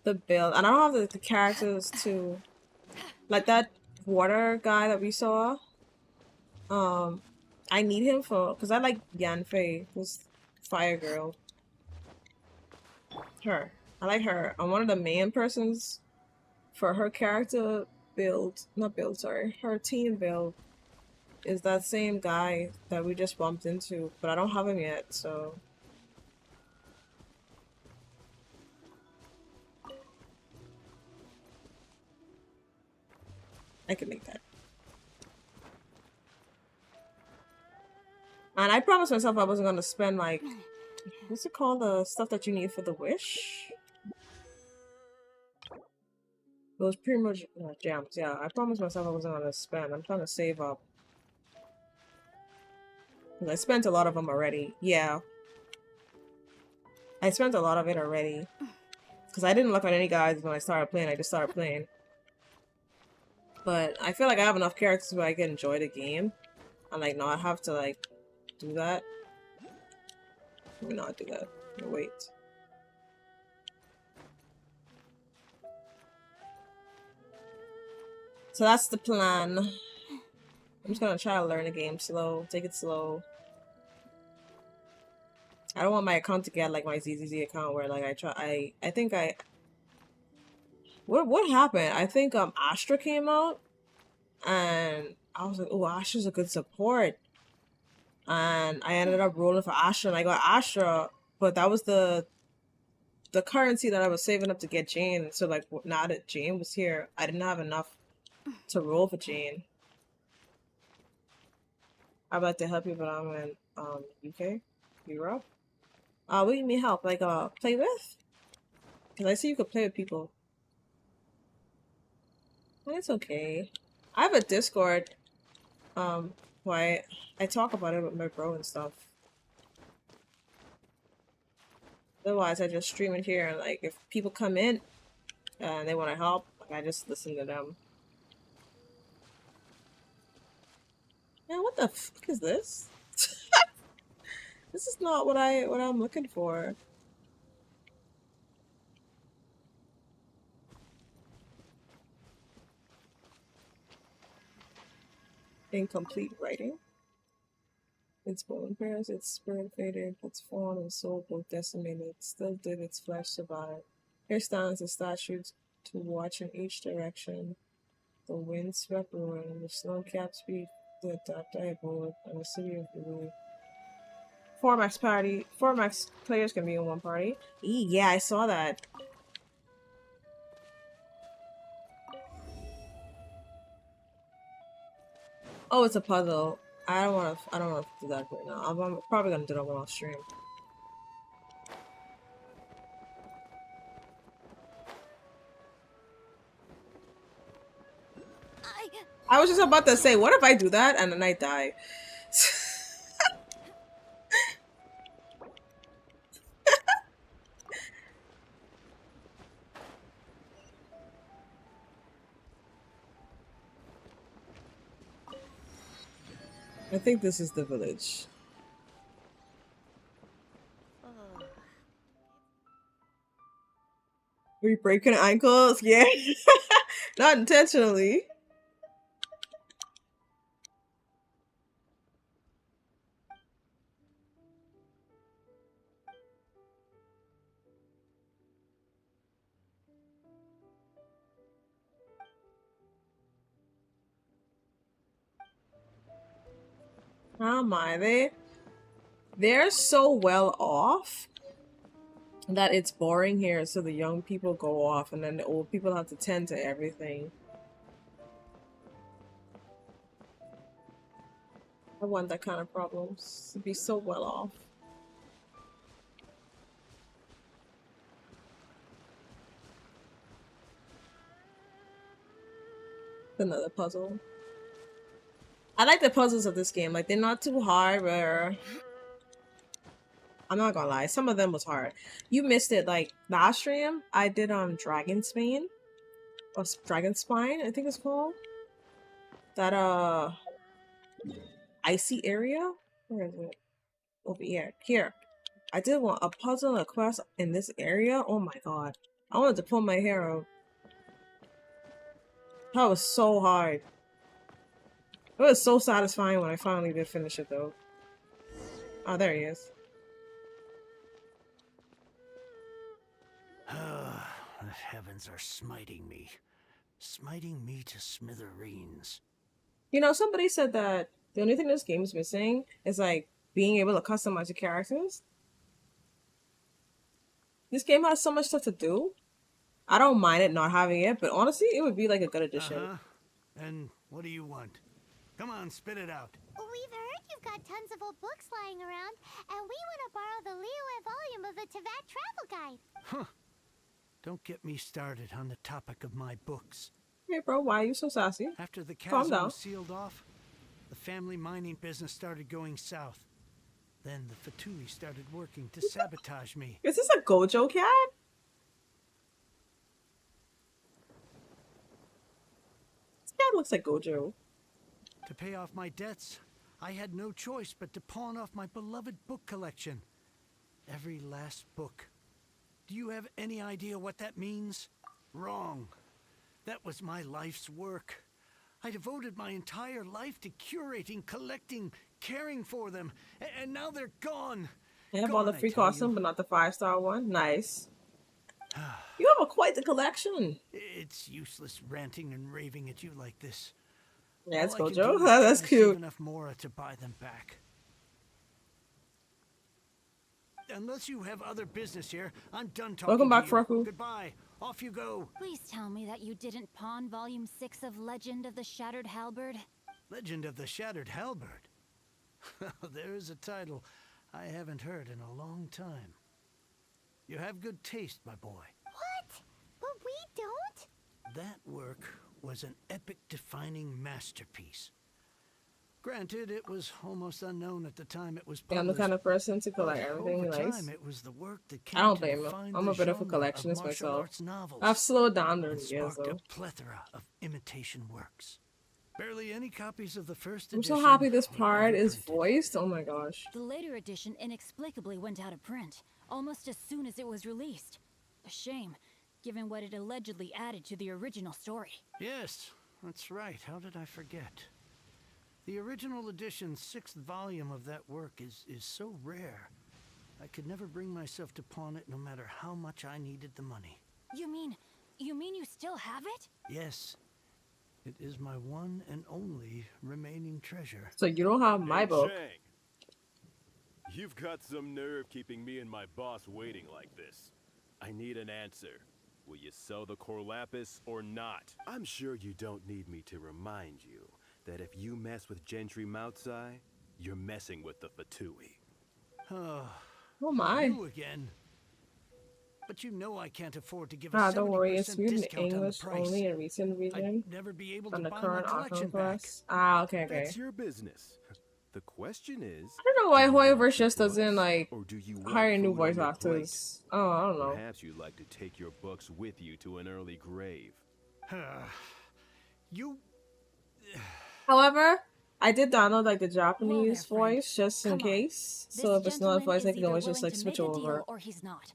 the build, and I don't have the characters to like that water guy that we saw. I need him for because I like Yanfei, this fire girl. Her, I like her. I'm one of the main persons for her character build, not build, sorry, her team build is that same guy that we just bumped into, but I don't have him yet, so. I can make that. And I promised myself I wasn't gonna spend like, what's it called, the stuff that you need for the wish? Those pretty much gems, yeah. I promised myself I wasn't gonna spend. I'm trying to save up. I spent a lot of them already. Yeah. I spent a lot of it already. Because I didn't look at any guides when I started playing. I just started playing. But I feel like I have enough characters where I can enjoy the game. And like not have to like do that. Let me not do that. Wait. So that's the plan. I'm just gonna try to learn the game slow. Take it slow. I don't want my account to get like my ZZZ account where like I think what happened? I think Astra came out and I was like, oh, Astra's a good support. And I ended up rolling for Astra and I got Astra, but that was the currency that I was saving up to get Jane. So like now that Jane was here, I didn't have enough to roll for Jane. I'd like to help you, but I'm in UK, Europe. What do you mean help? Like play with? Cause I see you could play with people. Well, it's okay. I have a Discord. Why I talk about it with my bro and stuff. Otherwise, I just stream it here, and like if people come in and they want to help, like, I just listen to them. Man, what the fuck is this? This is not what I'm looking for. Incomplete writing. Its bone pairs, its spirit faded, its form and soul both decimated. Still did its flesh survive. Here stands the statue to watch in each direction. The wind swept ruin, the snow-capped peak, the dark abode, and the city of blue. 4 max party. 4 max players can be in one party. Yeah, I saw that. Oh, it's a puzzle. I don't want to do that right now. I'm probably gonna do that one off stream. I was just about to say, what if I do that and then I die? I think this is the village. We breaking ankles? Yeah. Not intentionally. Oh my, they're so well off that it's boring here, so the young people go off and then the old people have to tend to everything. I want that kind of problems to be so well off. Another puzzle. I like the puzzles of this game. Like, they're not too hard, where I'm not gonna lie, some of them was hard. You missed it. Like last stream, I did Dragon Spine or Dragon Spine, I think it's called. That icy area. Where is it? Over here. Here. I did want a puzzle and a quest in this area. Oh my god. I wanted to pull my hair out. That was so hard. It was so satisfying when I finally did finish it though. Oh, there he is. The heavens are smiting me to smithereens. You know, somebody said that the only thing this game is missing is like being able to customize your characters. This game has so much stuff to do. I don't mind it not having it, but honestly, it would be like a good addition. And what do you want? Come on, spit it out. We've heard you've got tons of old books lying around, and we want to borrow the Liyue volume of the Teyvat Travel Guide. Huh. Don't get me started on the topic of my books. Hey bro, why are you so sassy? After the Calm chasm down. was sealed off, the family mining business started going south. Then the Fatui started working to sabotage me. Is this a Gojo cat? This cat looks like Gojo. To pay off my debts, I had no choice but to pawn off my beloved book collection. Every last book. Do you have any idea what that means? Wrong. That was my life's work. I devoted my entire life to curating, collecting, caring for them, and now they're gone. I have all the free costume, but not the 5-star one. Nice. You have quite the collection. It's useless ranting and raving at you like this. Yeah, it's All I can Gojo. do is That's save cute. enough Mora to buy them back. Unless you have other business here, I'm done talking. Welcome back, to you. Freku. Goodbye. Off you go. Please tell me that you didn't pawn Volume 6 of Legend of the Shattered Halberd. Legend of the Shattered Halberd. There's a title I haven't heard in a long time. You have good taste, my boy. What? But we don't? That work was an epic-defining masterpiece. Granted, it was almost unknown at the time it was published. Yeah, I'm the kind of person to collect everything he likes. It was the work that came I don't to blame him. define I'm a the bit of a genre collectionist martial myself. arts novels. I've slowed down during and the years sparked though. a plethora of imitation works. Barely any copies of the first I'm edition. so happy this were part ever is printed. voiced. Oh my gosh. The later edition inexplicably went out of print, almost as soon as it was released. A shame, given what it allegedly added to the original story. Yes, that's right. How did I forget? The original edition's 6th volume of that work is so rare. I could never bring myself to pawn it no matter how much I needed the money. You mean you still have it? Yes. It is my one and only remaining treasure. So you don't have my book. Shang, you've got some nerve keeping me and my boss waiting like this. I need an answer. Will you sell the core lapis or not? I'm sure you don't need me to remind you that if you mess with Gentry Moutsai, you're messing with the Fatui. Oh my. You again. But you know I can't afford to give a 70% Don't worry, it's viewed in discount on the English price. only in recent region. I'd never be able On to the buy current my auction collection back. class. Ah, okay, okay. That's your business. The question is, I don't know why do you want Hoyoverse your just doesn't books, like or do you want hire new food voice on your plate? actors. Oh, I don't know. Perhaps you'd like to take your books with you to an early grave. You... However, I did download like the Japanese Whoa there, friend. voice just in Come on. case. This So if it's not a gentleman voice, I is can either always just willing like to switch make a deal over. or he's not.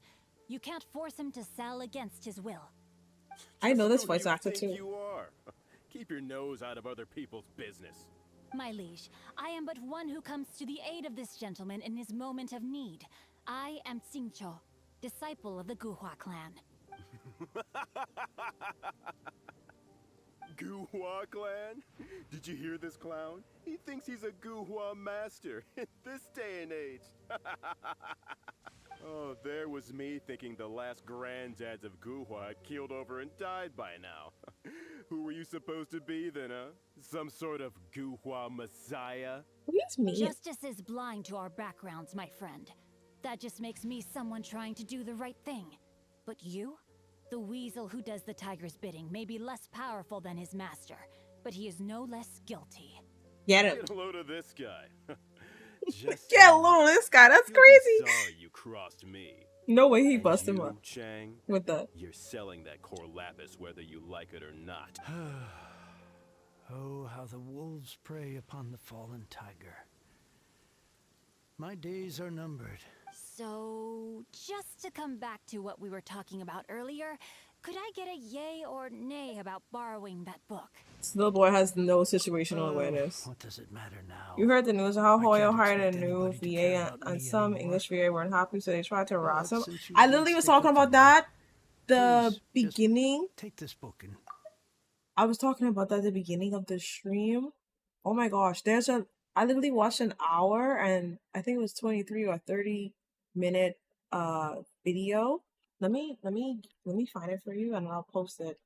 You can't force him to sell against his will. I know this Who do voice you actor think too. you are? Keep your nose out of other people's business. My liege, I am but one who comes to the aid of this gentleman in his moment of need. I am Xingqiu, disciple of the Guhua clan. Guhua clan? Did you hear this clown? He thinks he's a Guhua master in this day and age. Oh, there was me thinking the last granddads of Guhua had keeled over and died by now. Who were you supposed to be then, huh? Some sort of Guhua messiah? What mean? Justice is blind to our backgrounds, my friend. That just makes me someone trying to do the right thing. But you? The weasel who does the tiger's bidding may be less powerful than his master, but he is no less guilty. Get him. Get a load of this guy. Just Get a load of this guy. That's crazy. Sorry you crossed me. No way he And bust him you, up Chang, with that. you're selling that core lapis whether you like it or not. Oh, how the wolves prey upon the fallen tiger. My days are numbered. So, just to come back to what we were talking about earlier, could I get a yay or nay about borrowing that book? This little boy has no situational awareness. What does it matter now? You heard the news of how I Hoyo can't hired a expect new anybody to VA care about and me some anymore. English VA weren't happy, so they tried to harass him. since you've I been literally was sticking talking to about me, that the please, just beginning. Take this book and I was talking about that at the beginning of the stream. Oh my gosh, I literally watched an hour and I think it was 23 or 30-minute video. Let me find it for you and I'll post it.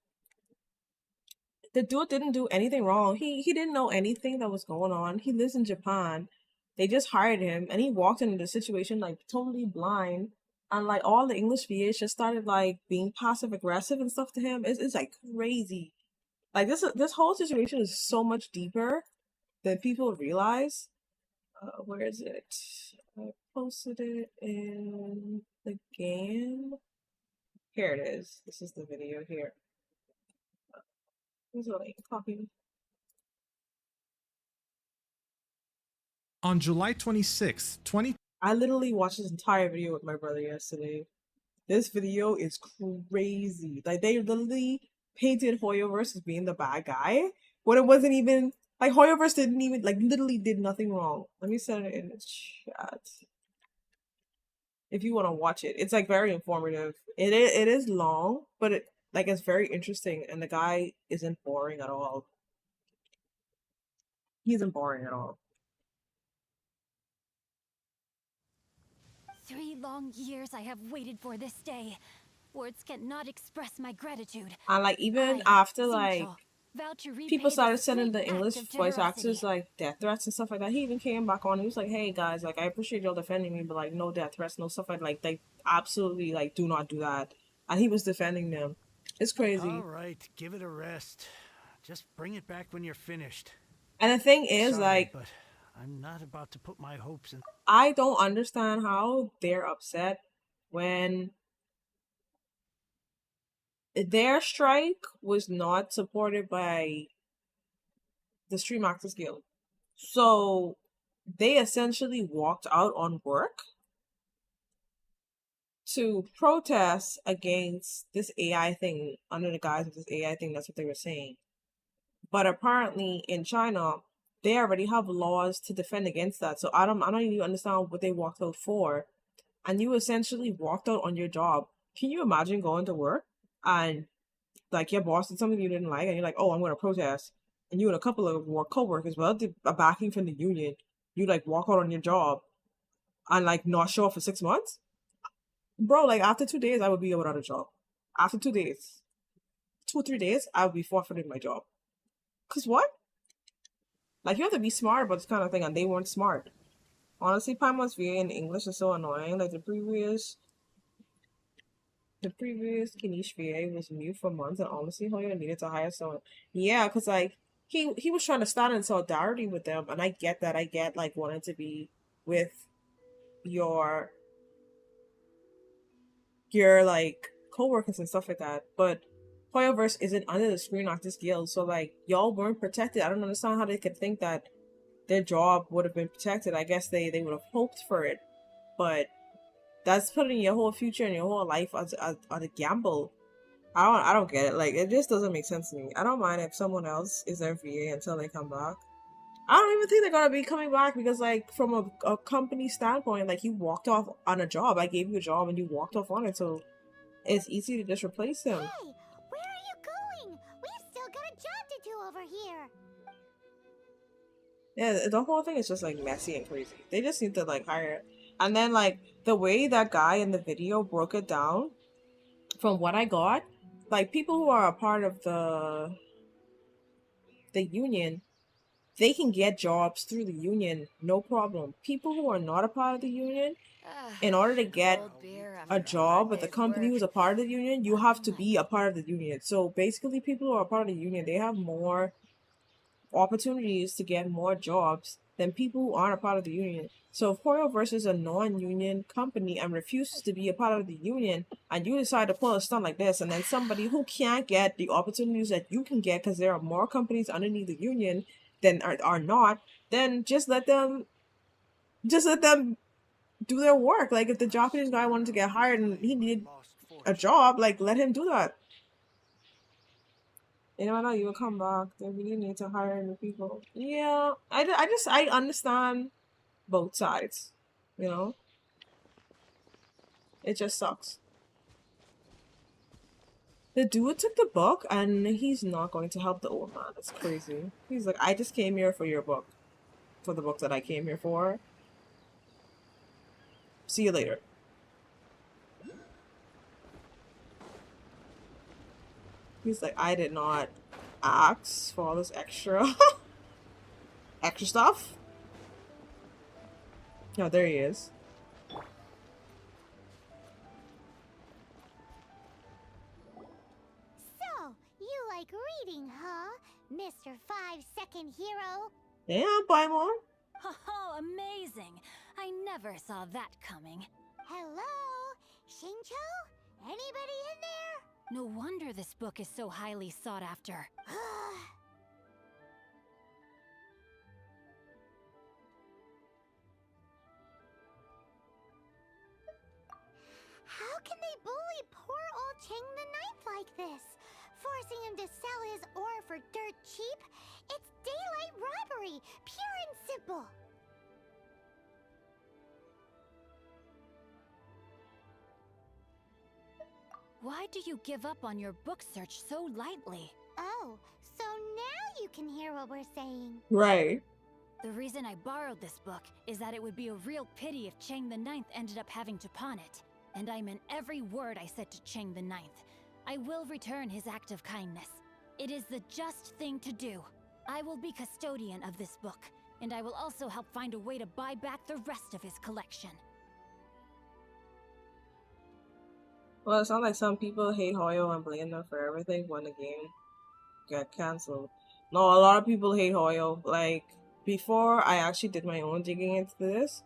The dude didn't do anything wrong. He didn't know anything that was going on. He lives in Japan. They just hired him and he walked into the situation like totally blind. And like all the English VAs just started like being passive aggressive and stuff to him. It's like crazy. Like this whole situation is so much deeper than people realize. Where is it? I posted it in the game. Here it is. This is the video here. Here's a link. Copy. On July 26, I literally watched this entire video with my brother yesterday. This video is crazy. Like they literally painted Hoyoverse as being the bad guy when it wasn't even like Hoyoverse didn't even like literally did nothing wrong. Let me send it in the chat if you want to watch it. It's like very informative. It is long, but it's very interesting, and the guy isn't boring at all. He isn't boring at all. 3 long years I have waited for this day. Words cannot express my gratitude. And like even after like people started sending the English voice actors like death threats and stuff like that, he even came back on. He was like, "Hey guys, like I appreciate y'all defending me, but like no death threats, no stuff like they absolutely like do not do that." And he was defending them. It's crazy. All right, give it a rest. Just bring it back when you're finished. And the thing is, Sorry, like, but I'm not about to put my hopes in. I don't understand how they're upset when their strike was not supported by the Stream Actors Guild. So they essentially walked out on work to protest against this AI thing under the guise of this AI thing. That's what they were saying. But apparently in China, they already have laws to defend against that. So I don't even understand what they walked out for. And you essentially walked out on your job. Can you imagine going to work and like your boss did something you didn't like and you're like, "Oh, I'm going to protest." And you and a couple of co-workers without a backing from the union, you like walk out on your job and like not show up for 6 months? Bro, like after 2 days, I would be without a job. After 2 days, 2 or 3 days, I would be forfeiting my job. Cause what? Like you have to be smart about this kind of thing, and they weren't smart. Honestly, Paimon's VA in English is so annoying. Like the previous Kinish VA was mute for months, and honestly, Hoyo needed to hire someone. Yeah, cause like he was trying to stand in solidarity with them, and I get that. I get like wanting to be with your like co-workers and stuff like that, but Hoyoverse isn't under the Screen Actors Guild, so like y'all weren't protected. I don't understand how they could think that their job would have been protected. I guess they would have hoped for it, but that's putting your whole future and your whole life on a gamble. I don't get it. Like, it just doesn't make sense to me. I don't mind if someone else is their VA until they come back. I don't even think they're gonna be coming back because, like, from a company standpoint, like, you walked off on a job. I gave you a job and you walked off on it, so it's easy to just replace him. Hey, where are you going? We've still got a job to do over here. Yeah, the whole thing is just, like, messy and crazy. They just need to, like, hire. And then, like, the way that guy in the video broke it down, from what I got, like, people who are a part of the union, they can get jobs through the union, no problem. People who are not a part of the union, in order to get a job with a company who's a part of the union, you have to be a part of the union. So basically, people who are a part of the union, they have more opportunities to get more jobs than people who aren't a part of the union. So if Hoyo versus a non-union company and refuses to be a part of the union, and you decide to pull a stunt like this, and then somebody who can't get the opportunities that you can get because there are more companies underneath the union than are not, then just let them do their work. Like, if the Japanese guy wanted to get hired and he needed a job, like, let him do that. You know, you will come back. They really need to hire new people. Yeah, I understand both sides. You know, it just sucks. The dude took the book and he's not going to help the old man. It's crazy. He's like, I just came here for your book, for the book that I came here for. See you later. He's like, I did not ask for all this extra extra stuff. No, there he is. So, you like reading, huh? Mr. 5-second hero? Yeah, buy more. Oh, amazing! I never saw that coming. Hello? Shincho? Anybody in there? No wonder this book is so highly sought after. How can they bully poor old Chang the Ninth like this? Forcing him to sell his ore for dirt cheap? It's daylight robbery, pure and simple. Why do you give up on your book search so lightly? Oh, so now you can hear what we're saying. Right. The reason I borrowed this book is that it would be a real pity if Chang the Ninth ended up having to pawn it. And I meant every word I said to Chang the Ninth. I will return his act of kindness. It is the just thing to do. I will be custodian of this book, and I will also help find a way to buy back the rest of his collection. Well, it sounds like some people hate Hoyo and blame them for everything when the game got cancelled. No, a lot of people hate Hoyo. Like, before I actually did my own digging into this,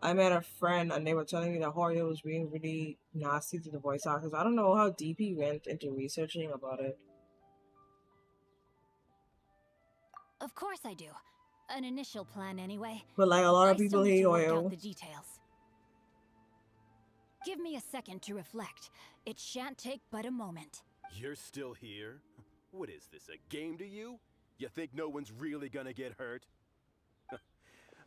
I met a friend and they were telling me that Hoyo was being really nasty to the voice actors. I don't know how deep he went into researching about it. Of course I do. An initial plan anyway. But like, a lot of people hate I still need to work Hoyo. out the details. Give me a second to reflect. It shan't take but a moment. You're still here? What is this, a game to you? You think no one's really gonna get hurt?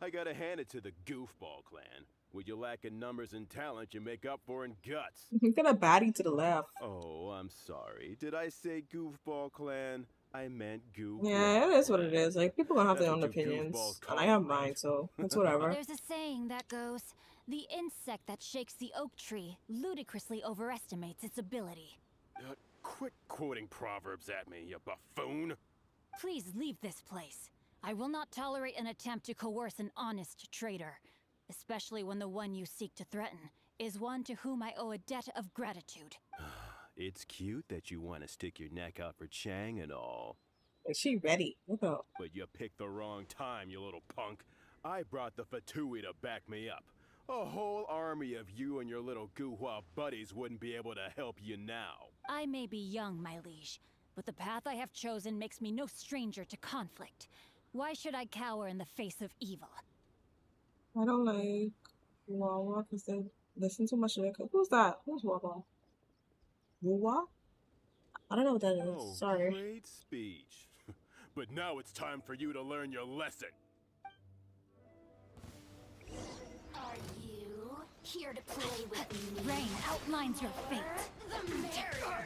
I gotta hand it to the Goofball clan. What you lack in numbers and talent, you make up for in guts. He's got a baddie to the left. Oh, I'm sorry. Did I say Goofball clan? I meant Goof. Yeah, it is what it is. Like, people gonna have their own opinions. And I have mine, so it's whatever. There's a saying that goes, the insect that shakes the oak tree ludicrously overestimates its ability. Quit quoting proverbs at me, you buffoon. Please leave this place. I will not tolerate an attempt to coerce an honest trader, especially when the one you seek to threaten is one to whom I owe a debt of gratitude. It's cute that you want to stick your neck out for Chang and all. Is she ready? Look up. But you picked the wrong time, you little punk. I brought the Fatui to back me up. A whole army of you and your little Guhua buddies wouldn't be able to help you now. I may be young, my liege, but the path I have chosen makes me no stranger to conflict. Why should I cower in the face of evil? I don't like Wawa because they Listen too much liquor. Who's that? Who's Wawa? Wawa? I don't know what that is. Oh, Sorry. great speech. But now it's time for you to learn your lesson. Are you here to play with me? Rain outlines your fate. The barrier.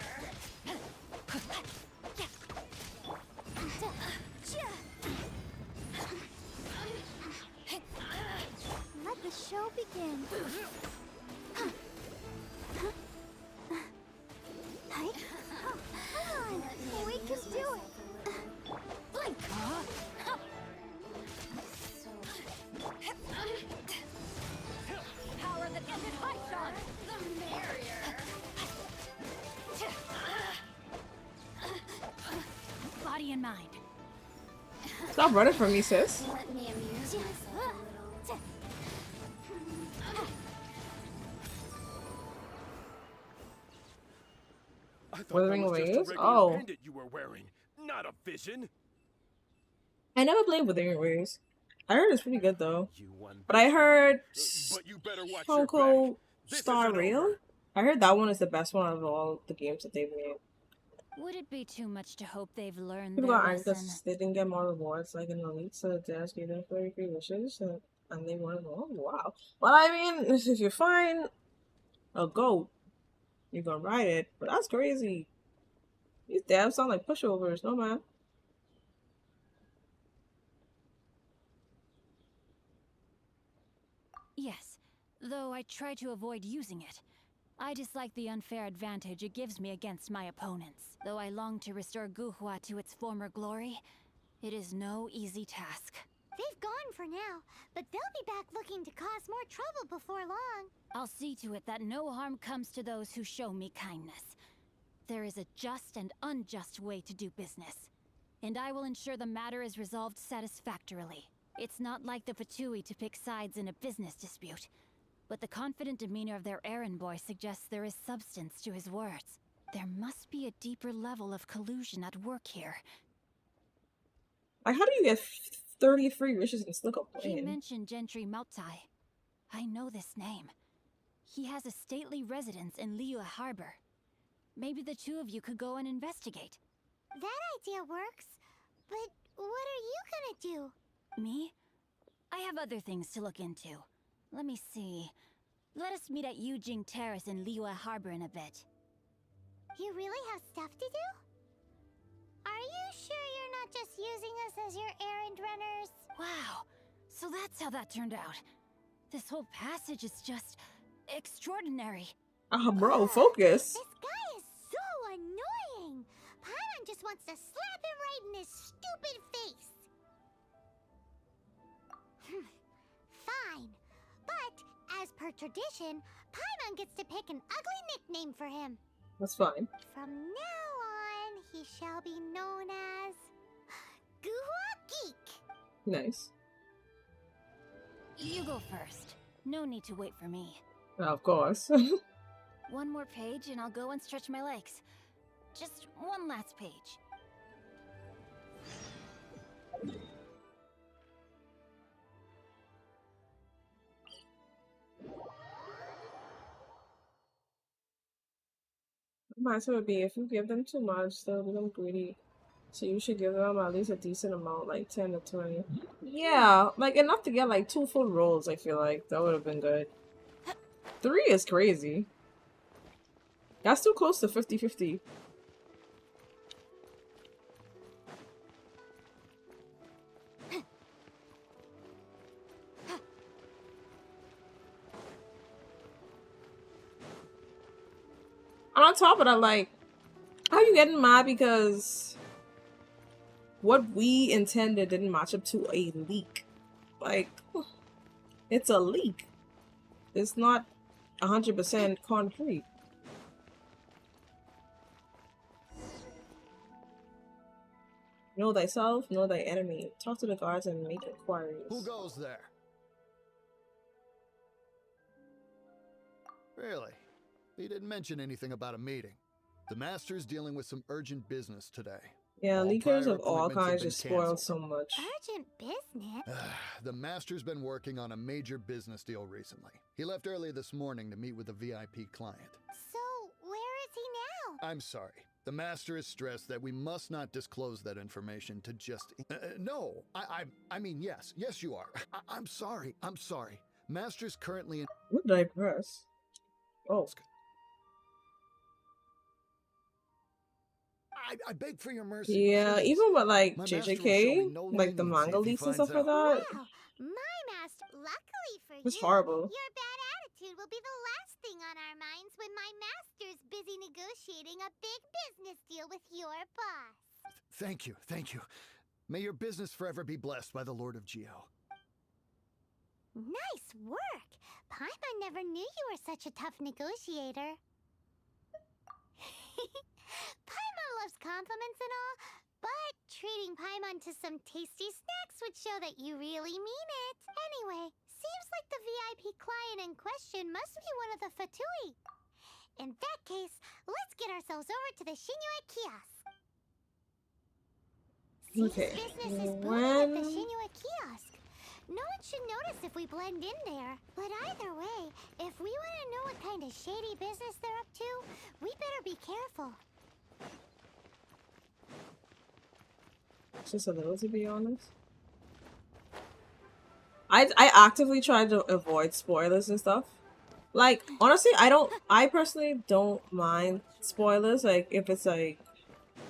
Let the show begin. Hi. Come on, we can do it. Blink. Power that ended high shot. The barrier. Body and mind. Stop running from me, sis. Let me amuse myself a little. I thought that Wuthering was just a Waves? regular Oh. bandit you were wearing, not a vision. I never played Wuthering Waves. I heard it's pretty good though. You won But I this heard but you better watch your back. Shonko This Star isn't Rail. over. I heard that one is the best one out of all the games that they've made. Would it be too much to hope they've learned People their got angry lesson? because they didn't get more rewards like in Elite, so they just gave them 33 wishes and they wanted more. Wow. Well, I mean, if you find a goat, you're gonna ride it. But that's crazy. These devs sound like pushovers, no man. Yes, though I try to avoid using it. I dislike the unfair advantage it gives me against my opponents. Though I long to restore Guhua to its former glory, it is no easy task. They've gone for now, but they'll be back looking to cause more trouble before long. I'll see to it that no harm comes to those who show me kindness. There is a just and unjust way to do business, and I will ensure the matter is resolved satisfactorily. It's not like the Fatui to pick sides in a business dispute, but the confident demeanor of their errand boy suggests there is substance to his words. There must be a deeper level of collusion at work here. Like, how do you get 33 wishes and still He complain? mentioned Gentry Maotai. I know this name. He has a stately residence in Liyue Harbor. Maybe the two of you could go and investigate. That idea works, but what are you gonna do? Me? I have other things to look into. Let me see. Let us meet at Yujing Terrace in Liyue Harbor in a bit. You really have stuff to do? Are you sure you're not just using us as your errand runners? Wow, so that's how that turned out. This whole passage is just extraordinary. Bro, focus. This guy is so annoying! Paimon just wants to slap him right in his stupid face! Fine. But, as per tradition, Paimon gets to pick an ugly nickname for him. That's fine. From now on, he shall be known as... Guhua Geek! Nice. You go first. No need to wait for me. Of course. One more page and I'll go and stretch my legs. Just one last page. My answer would be if you give them too much, they'll become greedy. So you should give them at least a decent amount, like 10 to 20. Yeah, like enough to get like 2 full rolls, I feel like. That would have been good. 3 is crazy. That's too close to 50-50. And on top of that, like, how you getting mad because what we intended didn't match up to a leak? Like, it's a leak. It's not 100% concrete. Know thyself, know thy enemy. Talk to the guards and make inquiries. Who goes there? Really? He didn't mention anything about a meeting. The master's dealing with some urgent business today. Yeah, All leakers prior of all appointments have kinds been just spoil canceled. so much. Urgent business? The Master's been working on a major business deal recently. He left early this morning to meet with a VIP client. So, where is he now? I'm sorry. The Master is stressed that we must not disclose that information to just... no, I mean, yes. Yes, you are. I'm sorry. I'm sorry. Master's currently in... What did I press? Oh. I beg for your mercy. Yeah, please. even with like My master will show me JJK, no like the leniency manga if he leaks and finds stuff like out. that, Well, my master, luckily for it's you, horrible. your bad attitude will be the last thing on our minds when my master's busy negotiating a big business deal with your boss. Thank you. Thank you. May your business forever be blessed by the Lord of Geo. Nice work! Paimon never knew you were such a tough negotiator. Paimon loves compliments and all, but treating Paimon to some tasty snacks would show that you really mean it. Anyway, seems like the VIP client in question must be one of the Fatui. In that case, let's get ourselves over to the Shinue kiosk. Okay. Business is booming at the Shinue kiosk. No one should notice if we blend in there. But either way, if we want to know what kind of shady business they're up to, we better be careful. Just a little, to be honest. I actively try to avoid spoilers and stuff. Like, honestly, I personally don't mind spoilers. Like, if it's like,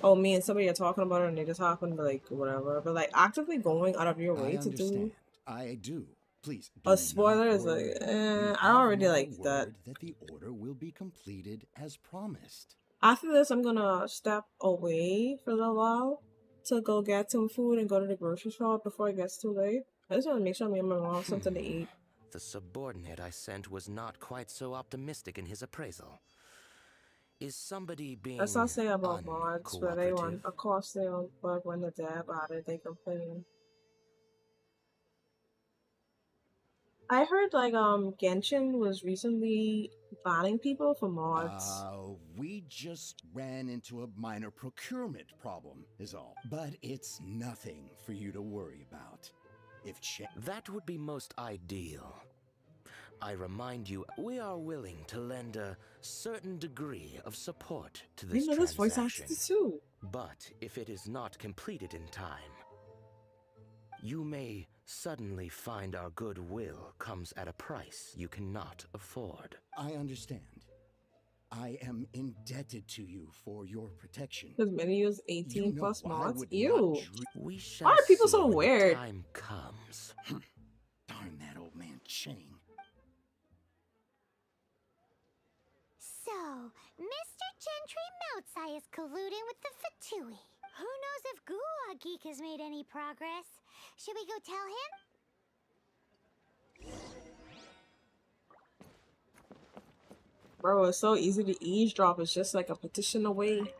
oh, me and somebody are talking about it and they just happen to, like, whatever. But, like, actively going out of your way to do I do. Please. a spoiler is like, I don't really like that. That the order will be completed as promised. After this, I'm gonna step away for a little while to go get some food and go to the grocery shop before it gets too late. I just want to make sure me and my mom have something to eat. The subordinate I sent was not quite so optimistic in his appraisal. Is somebody being That's not saying about mods, but they want, of course they don't, but when the dab added, they complain. I heard like Genshin was recently banning people for mods. We just ran into a minor procurement problem, is all. But it's nothing for you to worry about. If that would be most ideal. I remind you, we are willing to lend a certain degree of support to this You know this voice transaction. actor too. But if it is not completed in time, you may suddenly find our goodwill comes at a price you cannot afford. I understand. I am indebted to you for your protection. Because many use 18 plus mods. Ew. We shall Why are people see so when weird? the time comes. Darn that old man Chang. So, Mr. Gentry Moutsai is colluding with the Fatui. Who knows if Gua Geek has made any progress? Should we go tell him? Bro, it's so easy to eavesdrop. It's just like a petition away.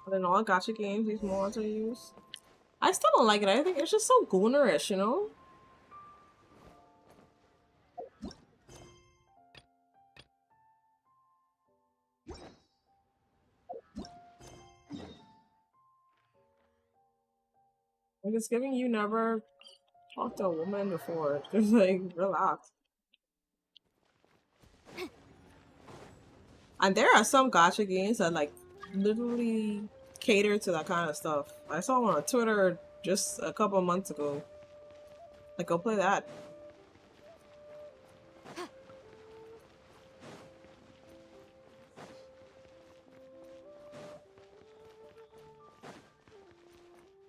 But in all gacha games, these mods are used. I still don't like it. I think it's just so goonerish, you know? Like, it's giving you never talked to a woman before. Just like, relax. And there are some gacha games that like literally cater to that kind of stuff. I saw one on Twitter just a couple months ago. Like, go play that.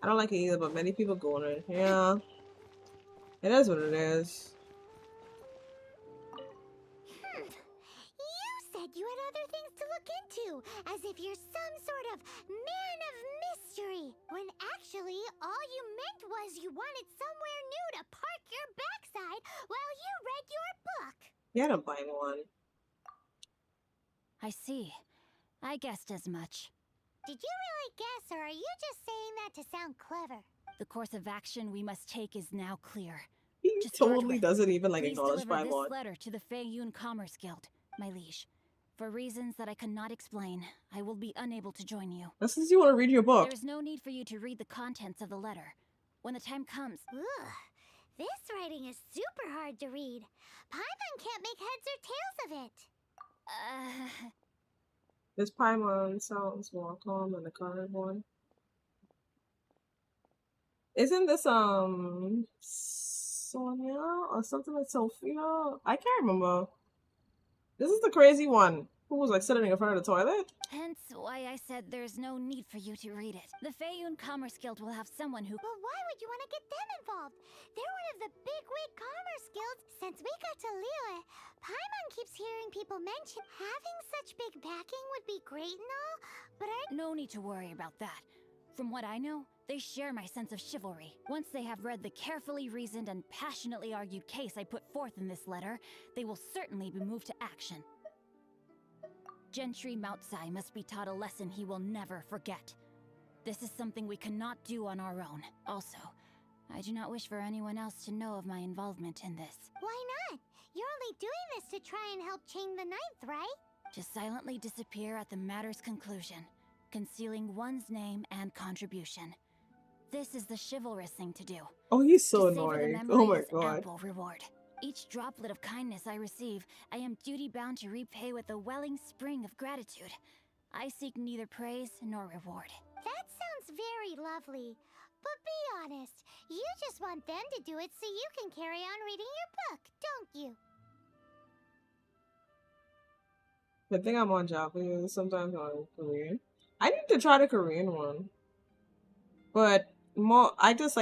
I don't like it either, but many people go on it. Yeah. It is what it is. You said you had other things to look into, as if you're some sort of man of mystery, when actually all you meant was you wanted somewhere new to park your backside while you read your book. You had to buy one. I see. I guessed as much. Did you really guess, or are you just saying that to sound clever? The course of action we must take is now clear. He To start totally with, doesn't even like please acknowledge deliver this Paimon. letter to the Feiyun Commerce Guild, my liege. For reasons that I cannot explain, I will be unable to join you. That's since you want to read your book. There is no need for you to read the contents of the letter. When the time comes... Ugh, this writing is super hard to read. Paimon can't make heads or tails of it. This Paimon sounds more calm than the current one. Isn't this Sonia or something like Sophia? I can't remember. This is the crazy one who was like sitting in front of the toilet. Hence why I said there's no need for you to read it. The Feiyun Commerce Guild will have someone who... But why would you want to get them involved? They're one of the bigwig commerce guilds. Since we got to Liyue, Paimon keeps hearing people mention having such big backing would be great and all, but No need to worry about that. From what I know, they share my sense of chivalry. Once they have read the carefully reasoned and passionately argued case I put forth in this letter, they will certainly be moved to action. Gentry Moutsai must be taught a lesson he will never forget. This is something we cannot do on our own. Also, I do not wish for anyone else to know of my involvement in this. why not? You're only doing this to try and help chain the ninth, right? To silently disappear at the matter's conclusion, concealing one's name and contribution. This is the chivalrous thing to do. Oh, he's so To savor the annoying. memory Oh my is god. ample reward. Each droplet of kindness I receive, I am duty-bound to repay with a welling spring of gratitude. I seek neither praise nor reward. That sounds very lovely. But be honest, you just want them to do it so you can carry on reading your book, don't you? The thing I'm on Japanese, sometimes on Korean. I need to try the Korean one. But I just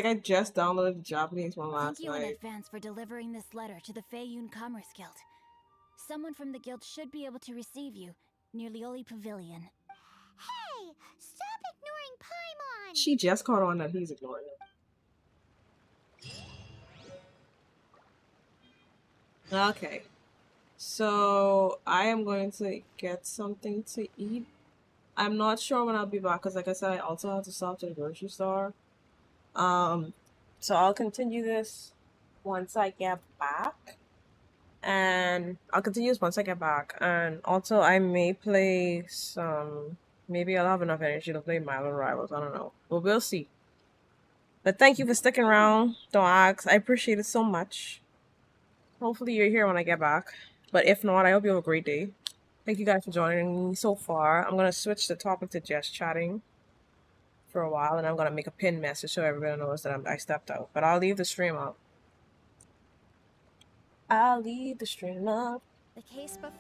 downloaded the Japanese one last Thank you in night. advance for delivering this letter to the Feiyun Commerce Guild. Someone from the guild should be able to receive you near Lioli Pavilion. Hey, stop ignoring Paimon! She just caught on that he's ignoring her. Okay. So I am going to get something to eat. I'm not sure when I'll be back because like I said, I also have to stop to the grocery store. So I'll continue this once I get back. And I'll continue this once I get back. And also I may play some, maybe I'll have enough energy to play Milo Rivals. I don't know. But we'll see. But thank you for sticking around. Don't ask. I appreciate it so much. Hopefully you're here when I get back. But if not, I hope you have a great day. Thank you guys for joining me so far. I'm going to switch the topic to just chatting for a while. And I'm going to make a pin message so everybody knows that I stepped out. But I'll leave the stream up. I'll leave the stream up. The case before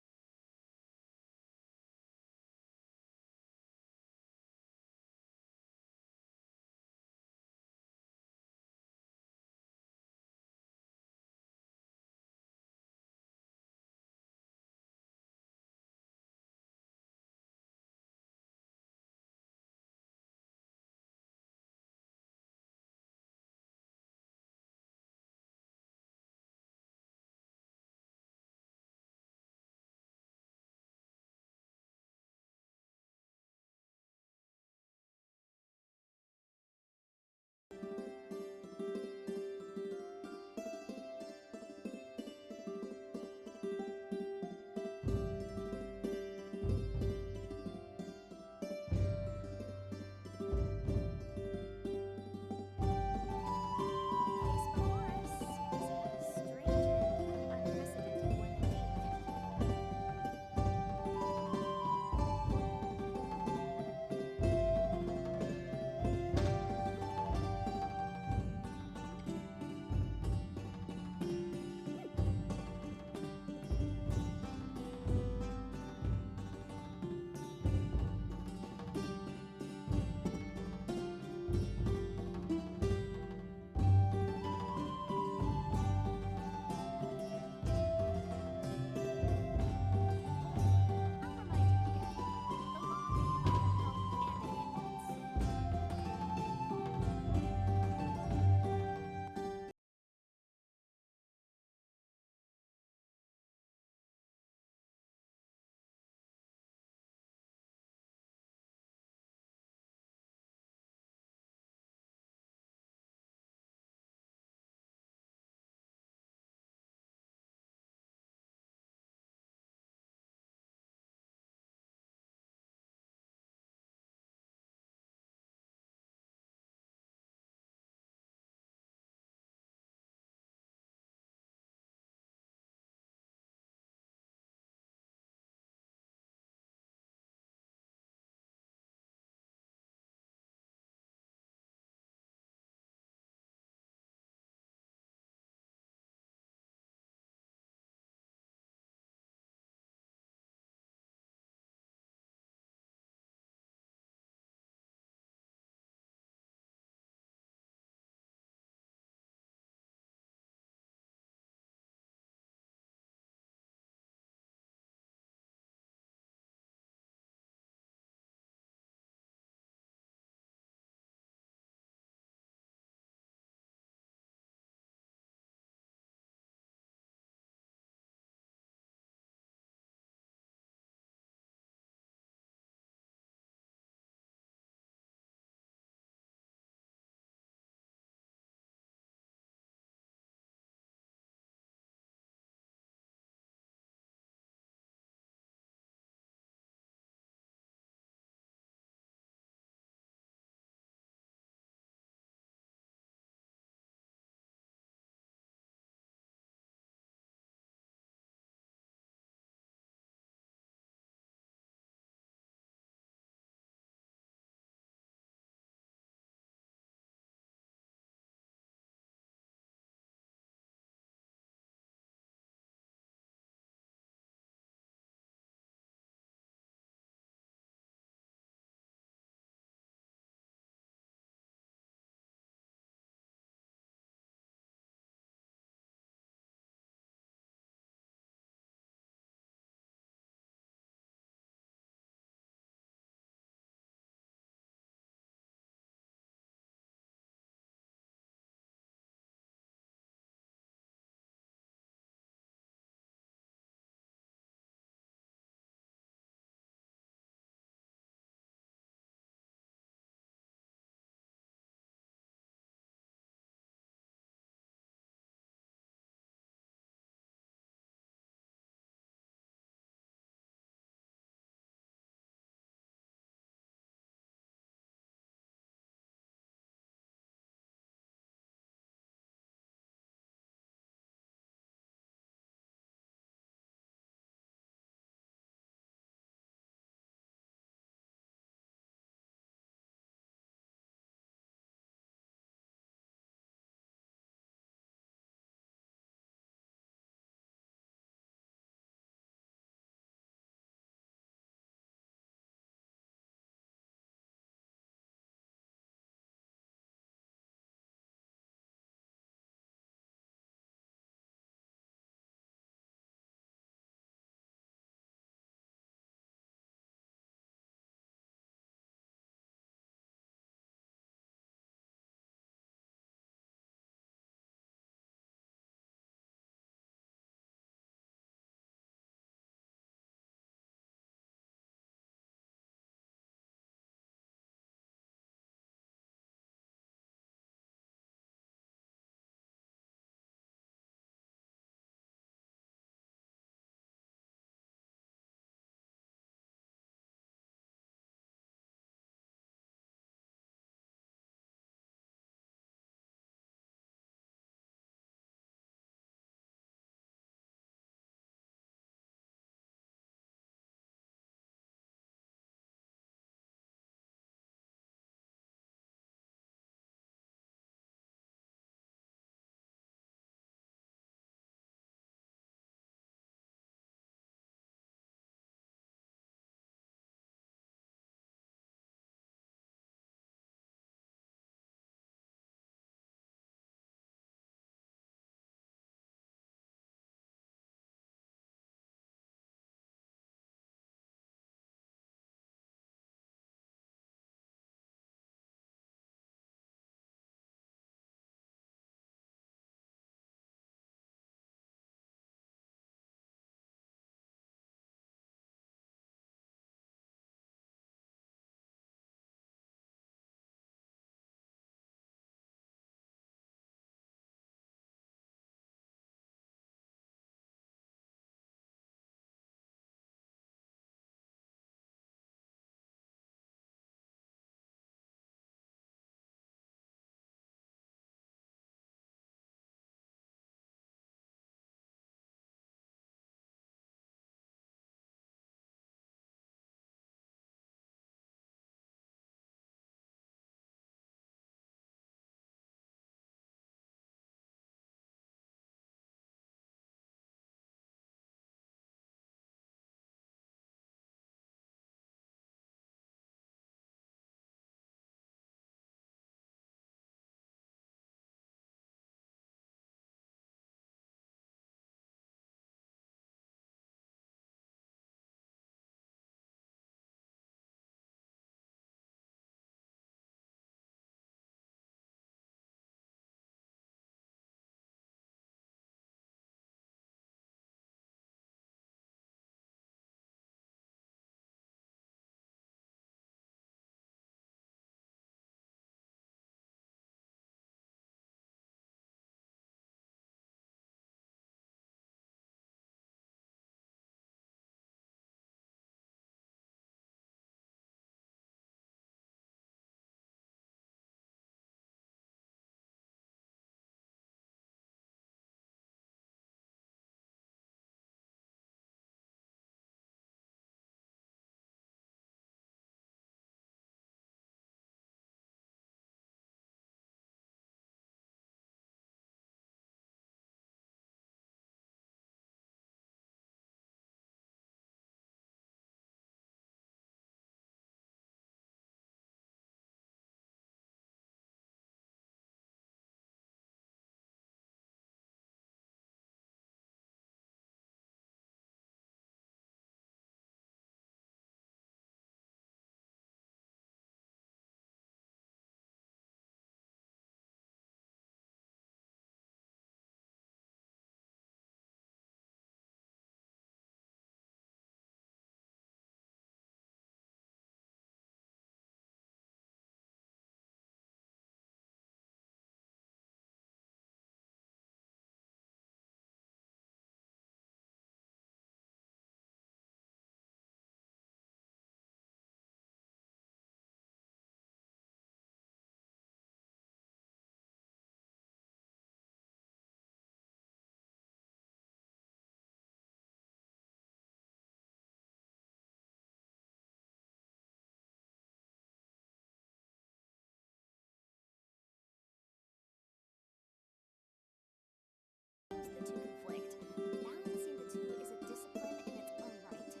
the two conflict. Balancing the two is a discipline in its own right.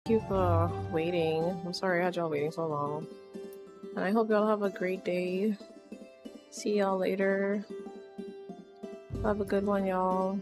you for waiting. I'm sorry I had y'all waiting so long. And I hope y'all have a great day. See y'all later. Have a good one, y'all.